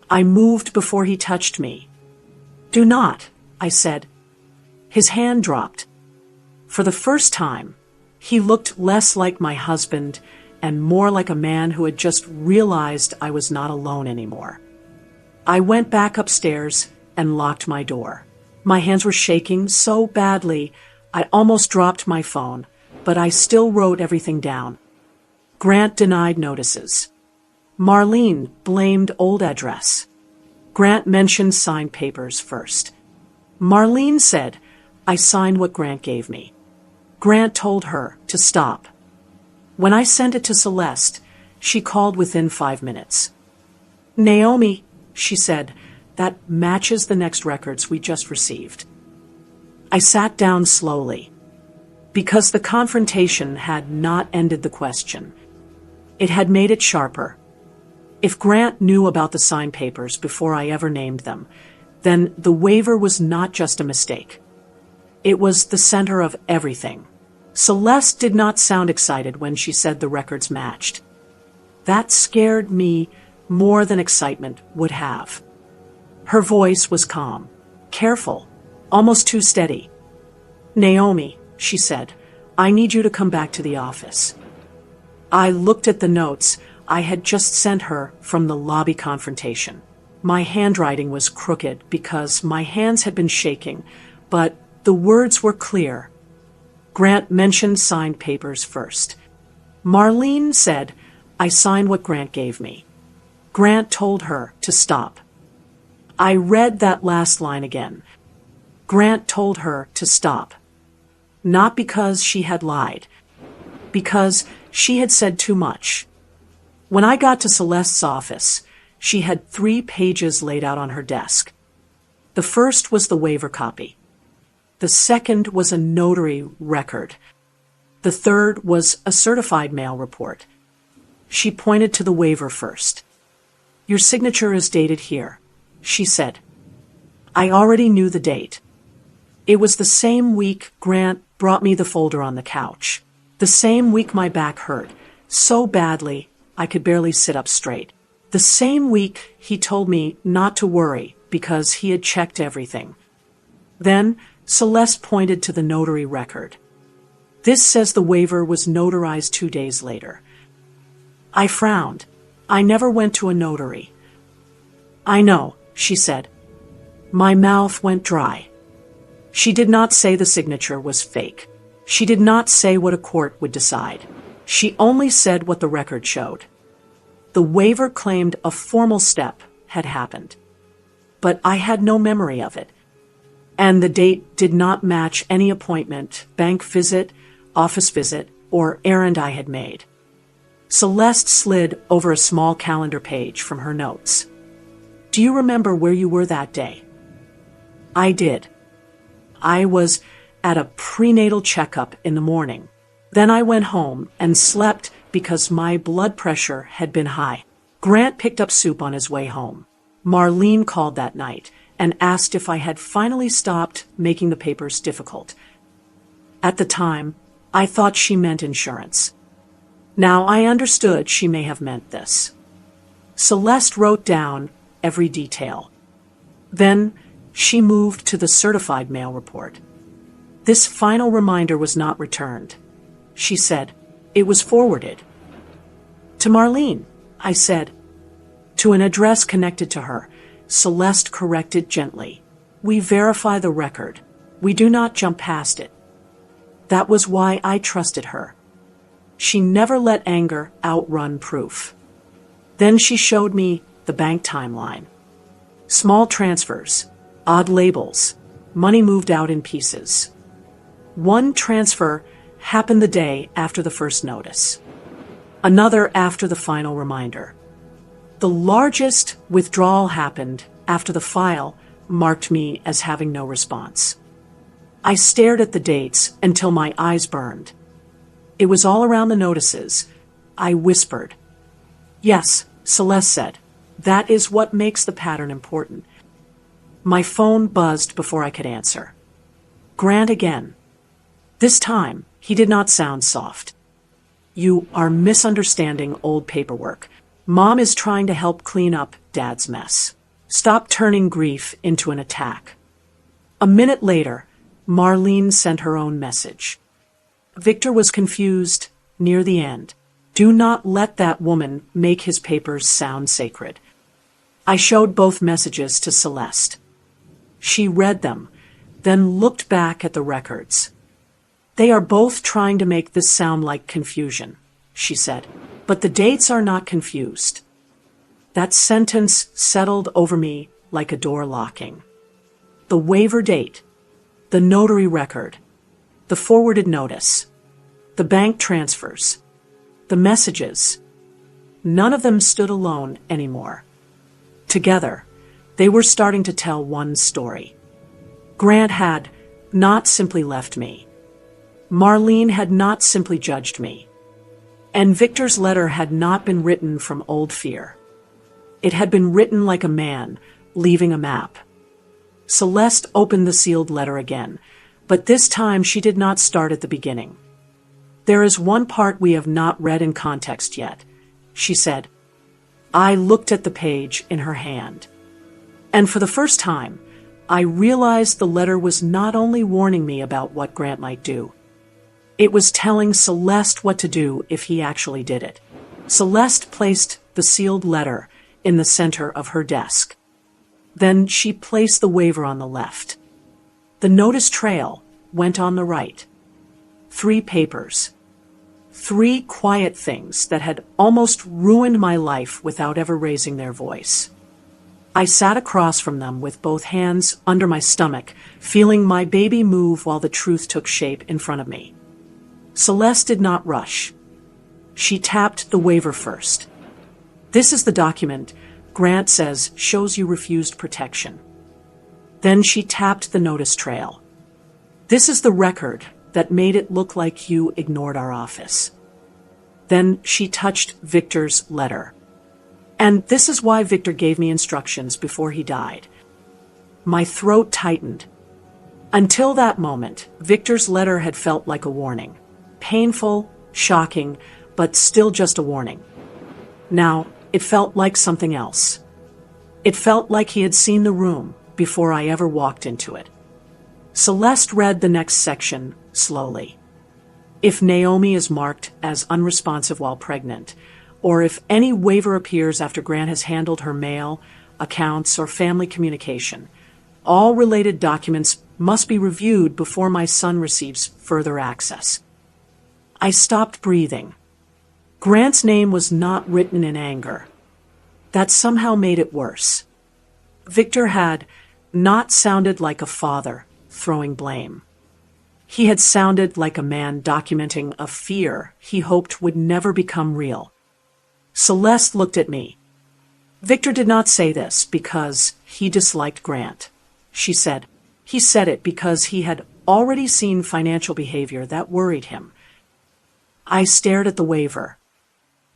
I moved before he touched me. Do not, I said. His hand dropped. For the first time, he looked less like my husband and more like a man who had just realized I was not alone anymore. I went back upstairs and locked my door. My hands were shaking so badly, I almost dropped my phone, but I still wrote everything down. Grant denied notices. Marlene blamed old address. Grant mentioned signed papers first. Marlene said, I signed what Grant gave me. Grant told her to stop. When I sent it to Celeste, she called within 5 minutes. Naomi, she said, that matches the next records we just received. I sat down slowly. Because the confrontation had not ended the question. It had made it sharper. If Grant knew about the signed papers before I ever named them, then the waiver was not just a mistake. It was the center of everything. Celeste did not sound excited when she said the records matched. That scared me more than excitement would have. Her voice was calm, careful, almost too steady. Naomi, she said, I need you to come back to the office. I looked at the notes I had just sent her from the lobby confrontation. My handwriting was crooked because my hands had been shaking, but the words were clear. Grant mentioned signed papers first. Marlene said, I signed what Grant gave me. Grant told her to stop. I read that last line again. Grant told her to stop. Not because she had lied, because she had said too much. When I got to Celeste's office, she had 3 pages laid out on her desk. The first was the waiver copy. The second was a notary record. The third was a certified mail report. She pointed to the waiver first. Your signature is dated here, she said. I already knew the date. It was the same week Grant brought me the folder on the couch. The same week my back hurt, so badly I could barely sit up straight. The same week he told me not to worry because he had checked everything. Then Celeste pointed to the notary record. This says the waiver was notarized 2 days later. I frowned. I never went to a notary. I know, she said. My mouth went dry. She did not say the signature was fake. She did not say what a court would decide. She only said what the record showed. The waiver claimed a formal step had happened. But I had no memory of it. And the date did not match any appointment, bank visit, office visit, or errand I had made. Celeste slid over a small calendar page from her notes. Do you remember where you were that day? I did. I was at a prenatal checkup in the morning. Then I went home and slept because my blood pressure had been high. Grant picked up soup on his way home. Marlene called that night and asked if I had finally stopped making the papers difficult. At the time, I thought she meant insurance. Now I understood she may have meant this. Celeste wrote down every detail. Then she moved to the certified mail report. This final reminder was not returned. She said, it was forwarded. To Marlene, I said. To an address connected to her, Celeste corrected gently. We verify the record. We do not jump past it. That was why I trusted her. She never let anger outrun proof. Then she showed me the bank timeline. Small transfers, odd labels, money moved out in pieces. One transfer happened the day after the first notice. Another after the final reminder. The largest withdrawal happened after the file marked me as having no response. I stared at the dates until my eyes burned. It was all around the notices. I whispered. Yes, Celeste said. That is what makes the pattern important. My phone buzzed before I could answer. Grant again. This time, he did not sound soft. You are misunderstanding old paperwork. Mom is trying to help clean up Dad's mess. Stop turning grief into an attack. A minute later, Marlene sent her own message. Victor was confused near the end. Do not let that woman make his papers sound sacred. I showed both messages to Celeste. She read them, then looked back at the records. They are both trying to make this sound like confusion, she said, but the dates are not confused. That sentence settled over me like a door locking. The waiver date, the notary record, the forwarded notice, the bank transfers, the messages. None of them stood alone anymore. Together, they were starting to tell one story. Grant had not simply left me. Marlene had not simply judged me. And Victor's letter had not been written from old fear. It had been written like a man leaving a map. Celeste opened the sealed letter again, but this time she did not start at the beginning. There is one part we have not read in context yet, she said. I looked at the page in her hand. And for the first time, I realized the letter was not only warning me about what Grant might do. It was telling Celeste what to do if he actually did it. Celeste placed the sealed letter in the center of her desk. Then she placed the waiver on the left. The notice trail went on the right. 3 papers. 3 quiet things that had almost ruined my life without ever raising their voice. I sat across from them with both hands under my stomach, feeling my baby move while the truth took shape in front of me. Celeste did not rush. She tapped the waiver first. This is the document Grant says shows you refused protection. Then she tapped the notice trail. This is the record that made it look like you ignored our office. Then she touched Victor's letter. And this is why Victor gave me instructions before he died. My throat tightened. Until that moment, Victor's letter had felt like a warning. Painful, shocking, but still just a warning. Now, it felt like something else. It felt like he had seen the room before I ever walked into it. Celeste read the next section slowly. If Naomi is marked as unresponsive while pregnant, or if any waiver appears after Grant has handled her mail, accounts, or family communication, all related documents must be reviewed before my son receives further access. I stopped breathing. Grant's name was not written in anger. That somehow made it worse. Victor had not sounded like a father throwing blame. He had sounded like a man documenting a fear he hoped would never become real. Celeste looked at me. Victor did not say this because he disliked Grant, she said. He said it because he had already seen financial behavior that worried him. I stared at the waiver.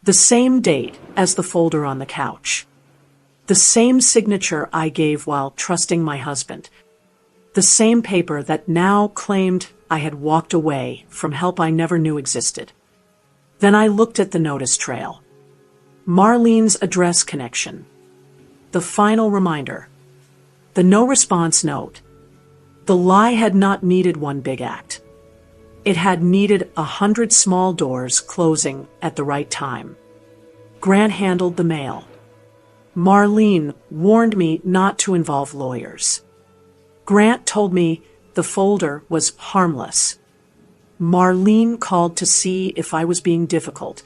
The same date as the folder on the couch. The same signature I gave while trusting my husband. The same paper that now claimed I had walked away from help I never knew existed. Then I looked at the notice trail. Marlene's address connection. The final reminder. The no response note. The lie had not needed one big act. It had needed 100 small doors closing at the right time. Grant handled the mail. Marlene warned me not to involve lawyers. Grant told me the folder was harmless. Marlene called to see if I was being difficult.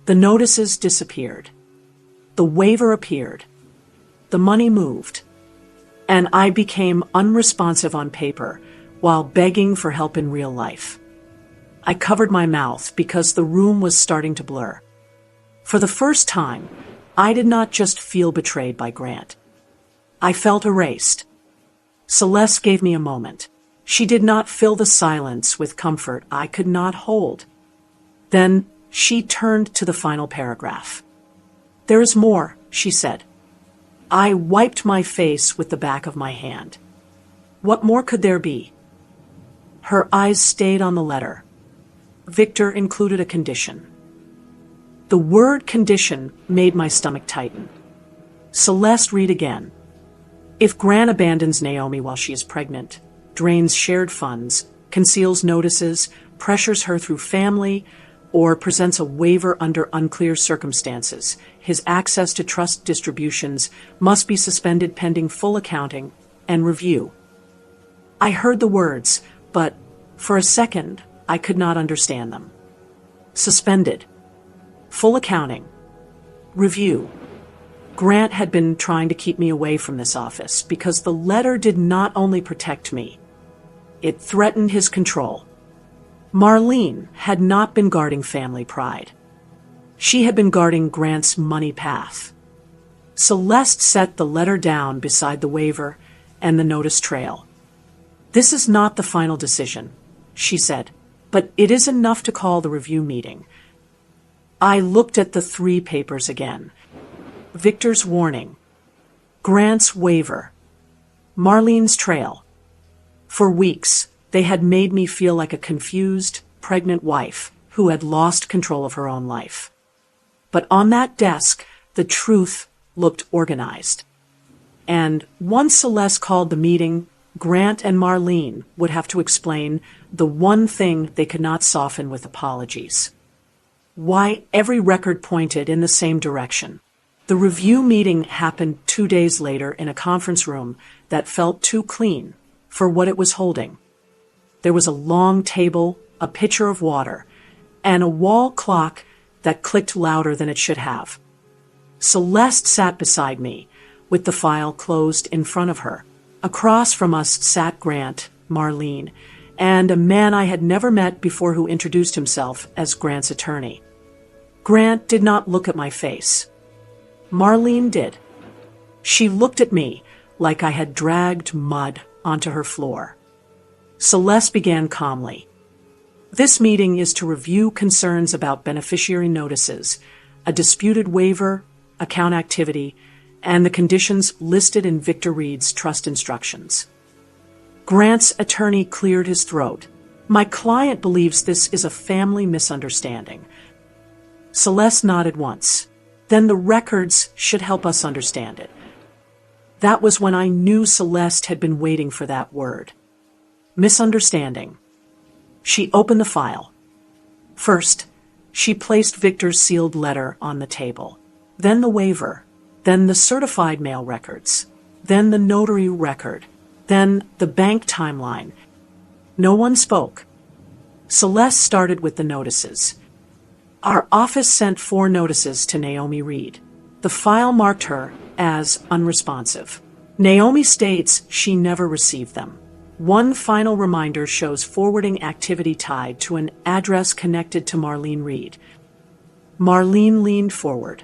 The notices disappeared. The waiver appeared. The money moved. And I became unresponsive on paper while begging for help in real life. I covered my mouth because the room was starting to blur. For the first time, I did not just feel betrayed by Grant. I felt erased. Celeste gave me a moment. She did not fill the silence with comfort I could not hold. Then she turned to the final paragraph. "There is more," she said. I wiped my face with the back of my hand. What more could there be? Her eyes stayed on the letter. Victor included a condition. The word condition made my stomach tighten. Celeste, read again. "If Grant abandons Naomi while she is pregnant, drains shared funds, conceals notices, pressures her through family, or presents a waiver under unclear circumstances, his access to trust distributions must be suspended pending full accounting and review." I heard the words, but for a second I could not understand them. Suspended. Full accounting. Review. Grant had been trying to keep me away from this office because the letter did not only protect me, it threatened his control. Marlene had not been guarding family pride. She had been guarding Grant's money path. Celeste set the letter down beside the waiver and the notice trail. "This is not the final decision," she said, "but it is enough to call the review meeting." I looked at the 3 papers again. Victor's warning. Grant's waiver. Marlene's trail. For weeks, they had made me feel like a confused, pregnant wife who had lost control of her own life. But on that desk, the truth looked organized. And once Celeste called the meeting, Grant and Marlene would have to explain the one thing they could not soften with apologies. Why every record pointed in the same direction. The review meeting happened 2 days later in a conference room that felt too clean for what it was holding. There was a long table, a pitcher of water, and a wall clock that clicked louder than it should have. Celeste sat beside me, with the file closed in front of her. Across from us sat Grant, Marlene, and a man I had never met before who introduced himself as Grant's attorney. Grant did not look at my face. Marlene did. She looked at me like I had dragged mud onto her floor. Celeste began calmly. "This meeting is to review concerns about beneficiary notices, a disputed waiver, account activity, and the conditions listed in Victor Reed's trust instructions." Grant's attorney cleared his throat. "My client believes this is a family misunderstanding." Celeste nodded once. "Then the records should help us understand it." That was when I knew Celeste had been waiting for that word. Misunderstanding. She opened the file. First, she placed Victor's sealed letter on the table, then the waiver, then the certified mail records, then the notary record, then the bank timeline. No one spoke. Celeste started with the notices. "Our office sent 4 notices to Naomi Reed. The file marked her as unresponsive. Naomi states she never received them. One final reminder shows forwarding activity tied to an address connected to Marlene Reed." Marlene leaned forward.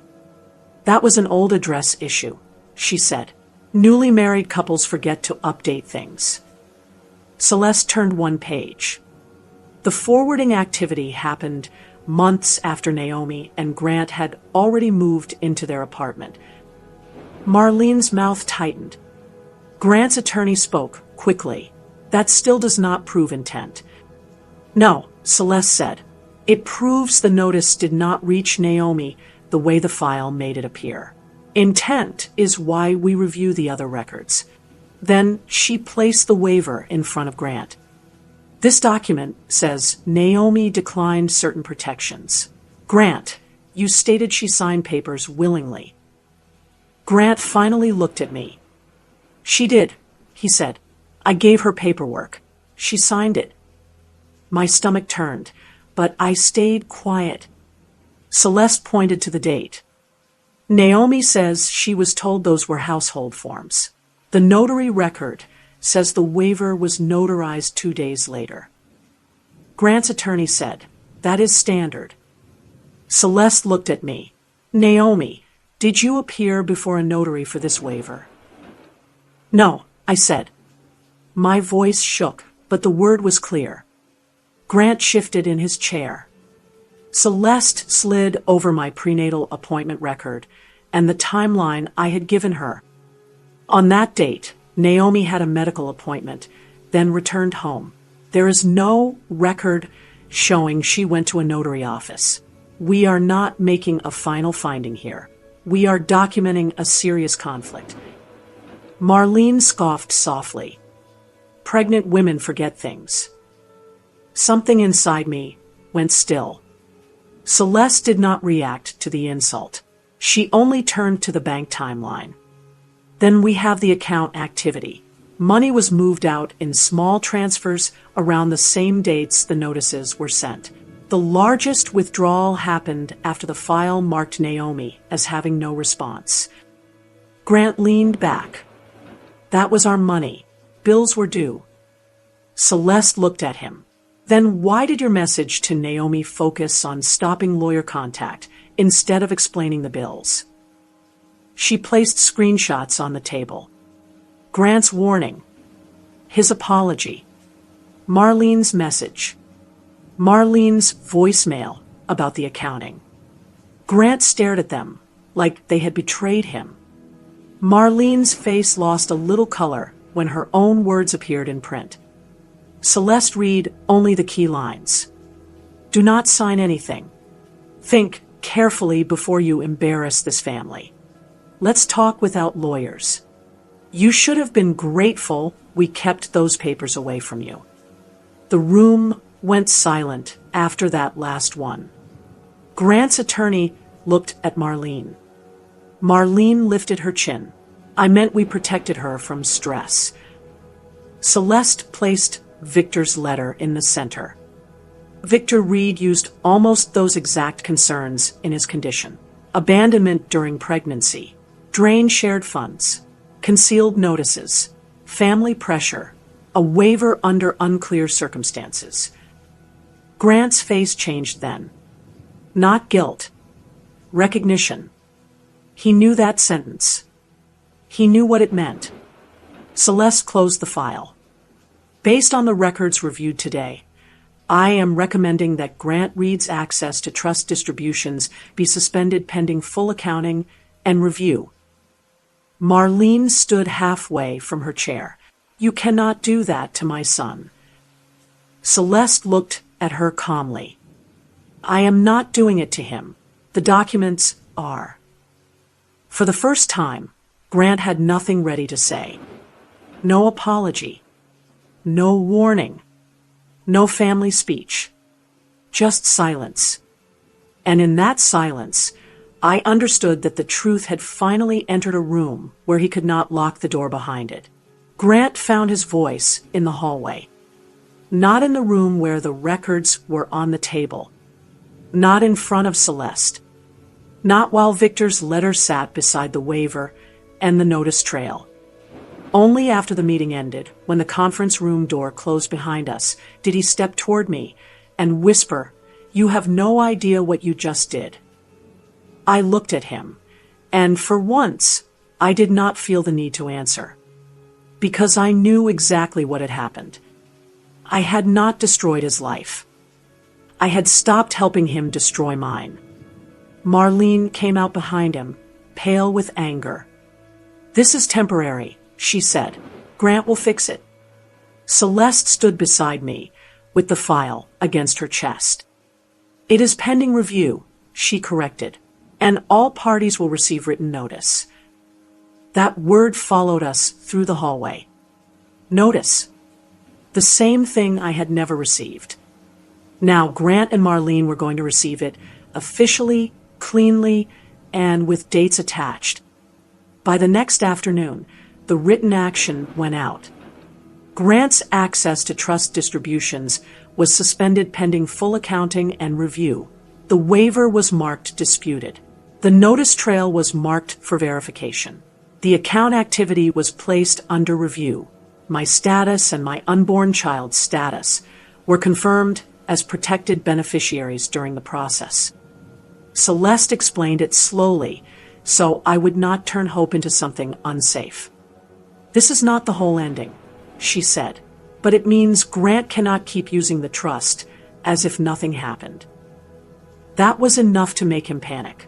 "That was an old address issue," she said. "Newly married couples forget to update things." Celeste turned one page. The forwarding activity happened months after Naomi and Grant had already moved into their apartment. Marlene's mouth tightened. Grant's attorney spoke quickly. "That still does not prove intent." "No," Celeste said. "It proves the notice did not reach Naomi the way the file made it appear. Intent is why we review the other records." Then she placed the waiver in front of Grant. "This document says Naomi declined certain protections. Grant, you stated she signed papers willingly." Grant finally looked at me. "She did," he said. "I gave her paperwork. She signed it." My stomach turned, but I stayed quiet. Celeste pointed to the date. "Naomi says she was told those were household forms. The notary record says the waiver was notarized 2 days later." Grant's attorney said, "That is standard." Celeste looked at me. Naomi, did you appear before a notary for this waiver? No, I said. My voice shook, but the word was clear. Grant shifted in his chair. Celeste slid over my prenatal appointment record and the timeline I had given her. On that date, Naomi had a medical appointment, then returned home. There is no record showing she went to a notary office. We are not making a final finding here. We are documenting a serious conflict. Marlene scoffed softly. Pregnant women forget things. Something inside me went still. Celeste did not react to the insult. She only turned to the bank timeline. Then we have the account activity. Money was moved out in small transfers around the same dates the notices were sent. The largest withdrawal happened after the file marked Naomi as having no response. Grant leaned back. That was our money. Bills were due. Celeste looked at him. Then why did your message to Naomi focus on stopping lawyer contact instead of explaining the bills? She placed screenshots on the table. Grant's warning. His apology. Marlene's message. Marlene's voicemail about the accounting. Grant stared at them like they had betrayed him. Marlene's face lost a little color when her own words appeared in print. Celeste read only the key lines. Do not sign anything. Think carefully before you embarrass this family. Let's talk without lawyers. You should have been grateful we kept those papers away from you. The room went silent after that last one. Grant's attorney looked at Marlene. Marlene lifted her chin. I meant we protected her from stress. Celeste placed Victor's letter in the center. Victor Reed used almost those exact concerns in his condition. Abandonment during pregnancy, drained shared funds, concealed notices, family pressure, a waiver under unclear circumstances. Grant's face changed then. Not guilt. Recognition. He knew that sentence. He knew what it meant. Celeste closed the file. Based on the records reviewed today, I am recommending that Grant Reed's access to trust distributions be suspended pending full accounting and review. Marlene stood halfway from her chair. You cannot do that to my son. Celeste looked at her calmly. I am not doing it to him. The documents are. For the first time, Grant had nothing ready to say. No apology. No warning. No family speech. Just silence. And in that silence, I understood that the truth had finally entered a room where he could not lock the door behind it. Grant found his voice in the hallway. Not in the room where the records were on the table. Not in front of Celeste. Not while Victor's letter sat beside the waiver and the notice trail. Only after the meeting ended, when the conference room door closed behind us, did he step toward me and whisper, "You have no idea what you just did." I looked at him, and for once, I did not feel the need to answer. Because I knew exactly what had happened. I had not destroyed his life. I had stopped helping him destroy mine. Marlene came out behind him, pale with anger. "This is temporary," she said. "Grant will fix it." Celeste stood beside me, with the file against her chest. "It is pending review," she corrected, "and all parties will receive written notice." That word followed us through the hallway. Notice. The same thing I had never received. Now Grant and Marlene were going to receive it officially, cleanly, and with dates attached. By the next afternoon, the written action went out. Grant's access to trust distributions was suspended pending full accounting and review. The waiver was marked disputed. The notice trail was marked for verification. The account activity was placed under review. My status and my unborn child's status were confirmed as protected beneficiaries during the process. Celeste explained it slowly, so I would not turn hope into something unsafe. This is not the whole ending, she said, but it means Grant cannot keep using the trust as if nothing happened. That was enough to make him panic.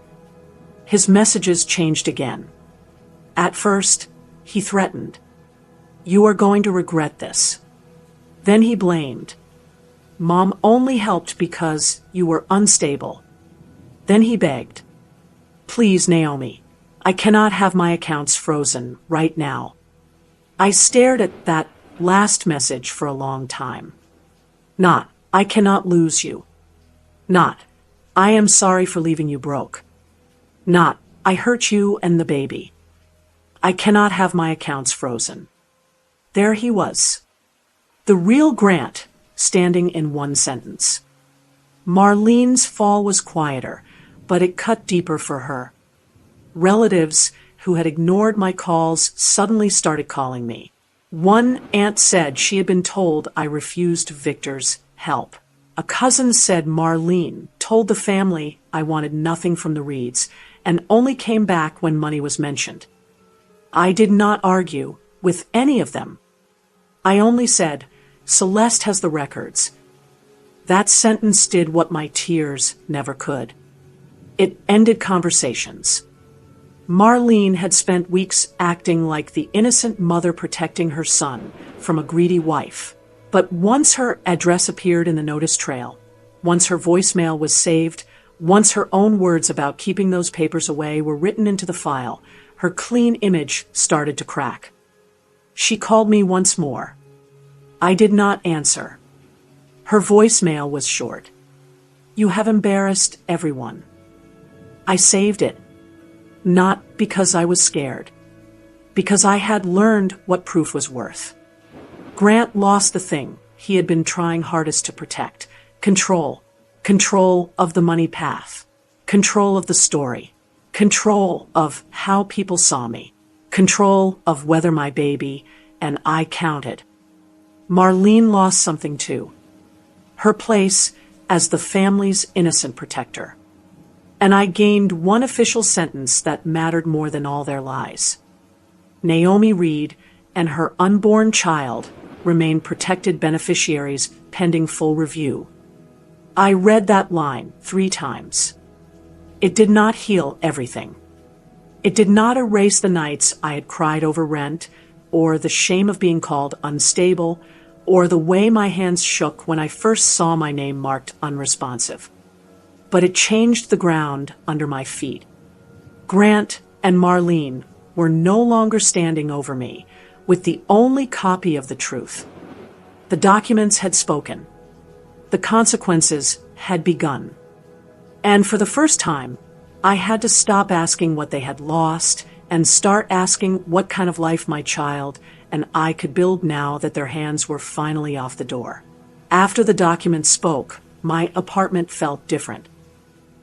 His messages changed again. At first, he threatened, "You are going to regret this." Then he blamed, "Mom only helped because you were unstable." Then he begged, "Please, Naomi, I cannot have my accounts frozen right now." I stared at that last message for a long time. Not, "I cannot lose you." Not, "I am sorry for leaving you broke." Not, "I hurt you and the baby." "I cannot have my accounts frozen." There he was. The real Grant, standing in one sentence. Marlene's fall was quieter, but it cut deeper for her. Relatives who had ignored my calls suddenly started calling me. One aunt said she had been told I refused Victor's help. A cousin said Marlene told the family I wanted nothing from the Reeds and only came back when money was mentioned. I did not argue with any of them. I only said, "Celeste has the records." That sentence did what my tears never could. It ended conversations. Marlene had spent weeks acting like the innocent mother protecting her son from a greedy wife. But once her address appeared in the notice trail, once her voicemail was saved, once her own words about keeping those papers away were written into the file, her clean image started to crack. She called me once more. I did not answer. Her voicemail was short. "You have embarrassed everyone." I saved it. Not because I was scared. Because I had learned what proof was worth. Grant lost the thing he had been trying hardest to protect. Control. Control of the money path. Control of the story. Control of how people saw me. Control of whether my baby and I counted. Marlene lost something too. Her place as the family's innocent protector. And I gained one official sentence that mattered more than all their lies. Naomi Reed and her unborn child remain protected beneficiaries pending full review. I read that line 3 times. It did not heal everything. It did not erase the nights I had cried over rent, or the shame of being called unstable, or the way my hands shook when I first saw my name marked unresponsive. But it changed the ground under my feet. Grant and Marlene were no longer standing over me with the only copy of the truth. The documents had spoken. The consequences had begun. And for the first time, I had to stop asking what they had lost and start asking what kind of life my child and I could build now that their hands were finally off the door. After the documents spoke, my apartment felt different.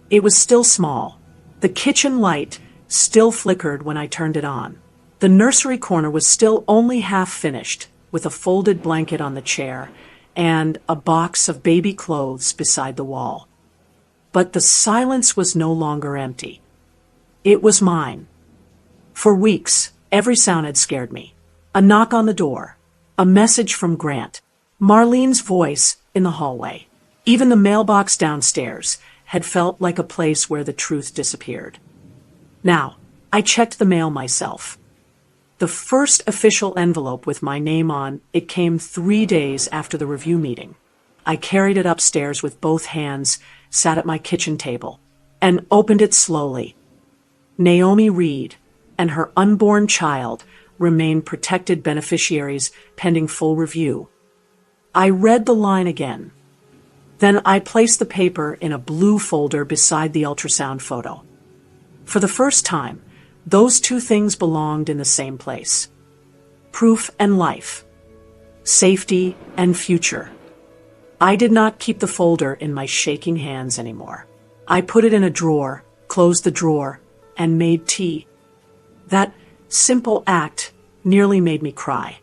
It was still small. The kitchen light still flickered when I turned it on. The nursery corner was still only half finished, with a folded blanket on the chair and a box of baby clothes beside the wall. But the silence was no longer empty. It was mine. For weeks, every sound had scared me. A knock on the door, a message from Grant, Marlene's voice in the hallway. Even the mailbox downstairs had felt like a place where the truth disappeared. Now, I checked the mail myself. The first official envelope with my name on it came 3 days after the review meeting. I carried it upstairs with both hands, sat at my kitchen table, and opened it slowly. Naomi Reed and her unborn child remain protected beneficiaries pending full review. I read the line again. Then I placed the paper in a blue folder beside the ultrasound photo. For the first time, those 2 things belonged in the same place. Proof and life. Safety and future. I did not keep the folder in my shaking hands anymore. I put it in a drawer, closed the drawer, and made tea. That simple act nearly made me cry.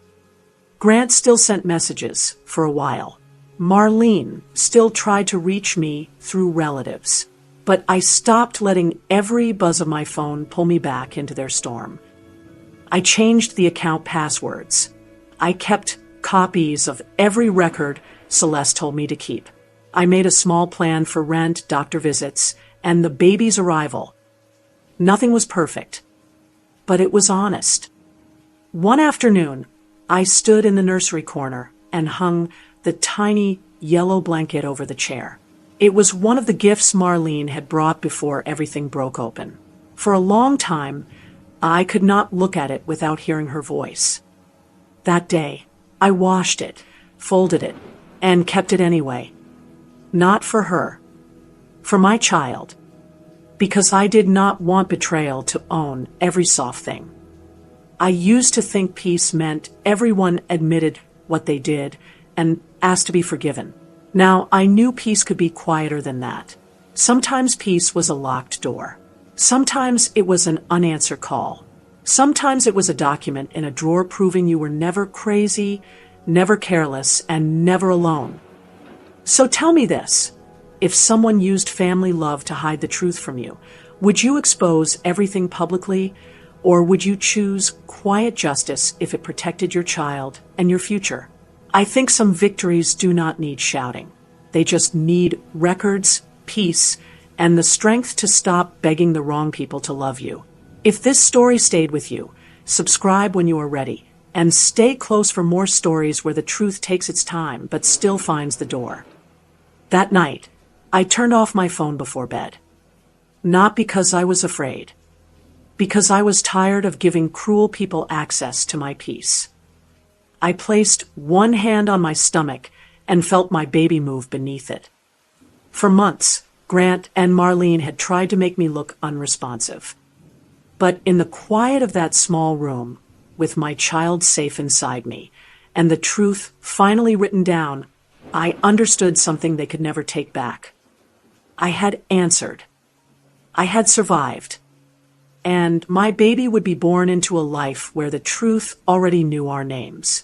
Grant still sent messages for a while. Marlene still tried to reach me through relatives. But I stopped letting every buzz of my phone pull me back into their storm. I changed the account passwords. I kept copies of every record Celeste told me to keep. I made a small plan for rent, doctor visits, and the baby's arrival. Nothing was perfect, but it was honest. One afternoon, I stood in the nursery corner and hung the tiny yellow blanket over the chair. It was one of the gifts Marlene had brought before everything broke open. For a long time, I could not look at it without hearing her voice. That day, I washed it, folded it, and kept it anyway. Not for her, for my child, because I did not want betrayal to own every soft thing. I used to think peace meant everyone admitted what they did and asked to be forgiven. Now, I knew peace could be quieter than that. Sometimes peace was a locked door. Sometimes it was an unanswered call. Sometimes it was a document in a drawer proving you were never crazy, never careless, and never alone. So tell me this. If someone used family love to hide the truth from you, would you expose everything publicly, or would you choose quiet justice if it protected your child and your future? I think some victories do not need shouting. They just need records, peace, and the strength to stop begging the wrong people to love you. If this story stayed with you, subscribe when you are ready, and stay close for more stories where the truth takes its time but still finds the door. That night, I turned off my phone before bed. Not because I was afraid, because I was tired of giving cruel people access to my peace. I placed one hand on my stomach and felt my baby move beneath it. For months, Grant and Marlene had tried to make me look unresponsive. But in the quiet of that small room, with my child safe inside me, and the truth finally written down, I understood something they could never take back. I had answered. I had survived. And my baby would be born into a life where the truth already knew our names.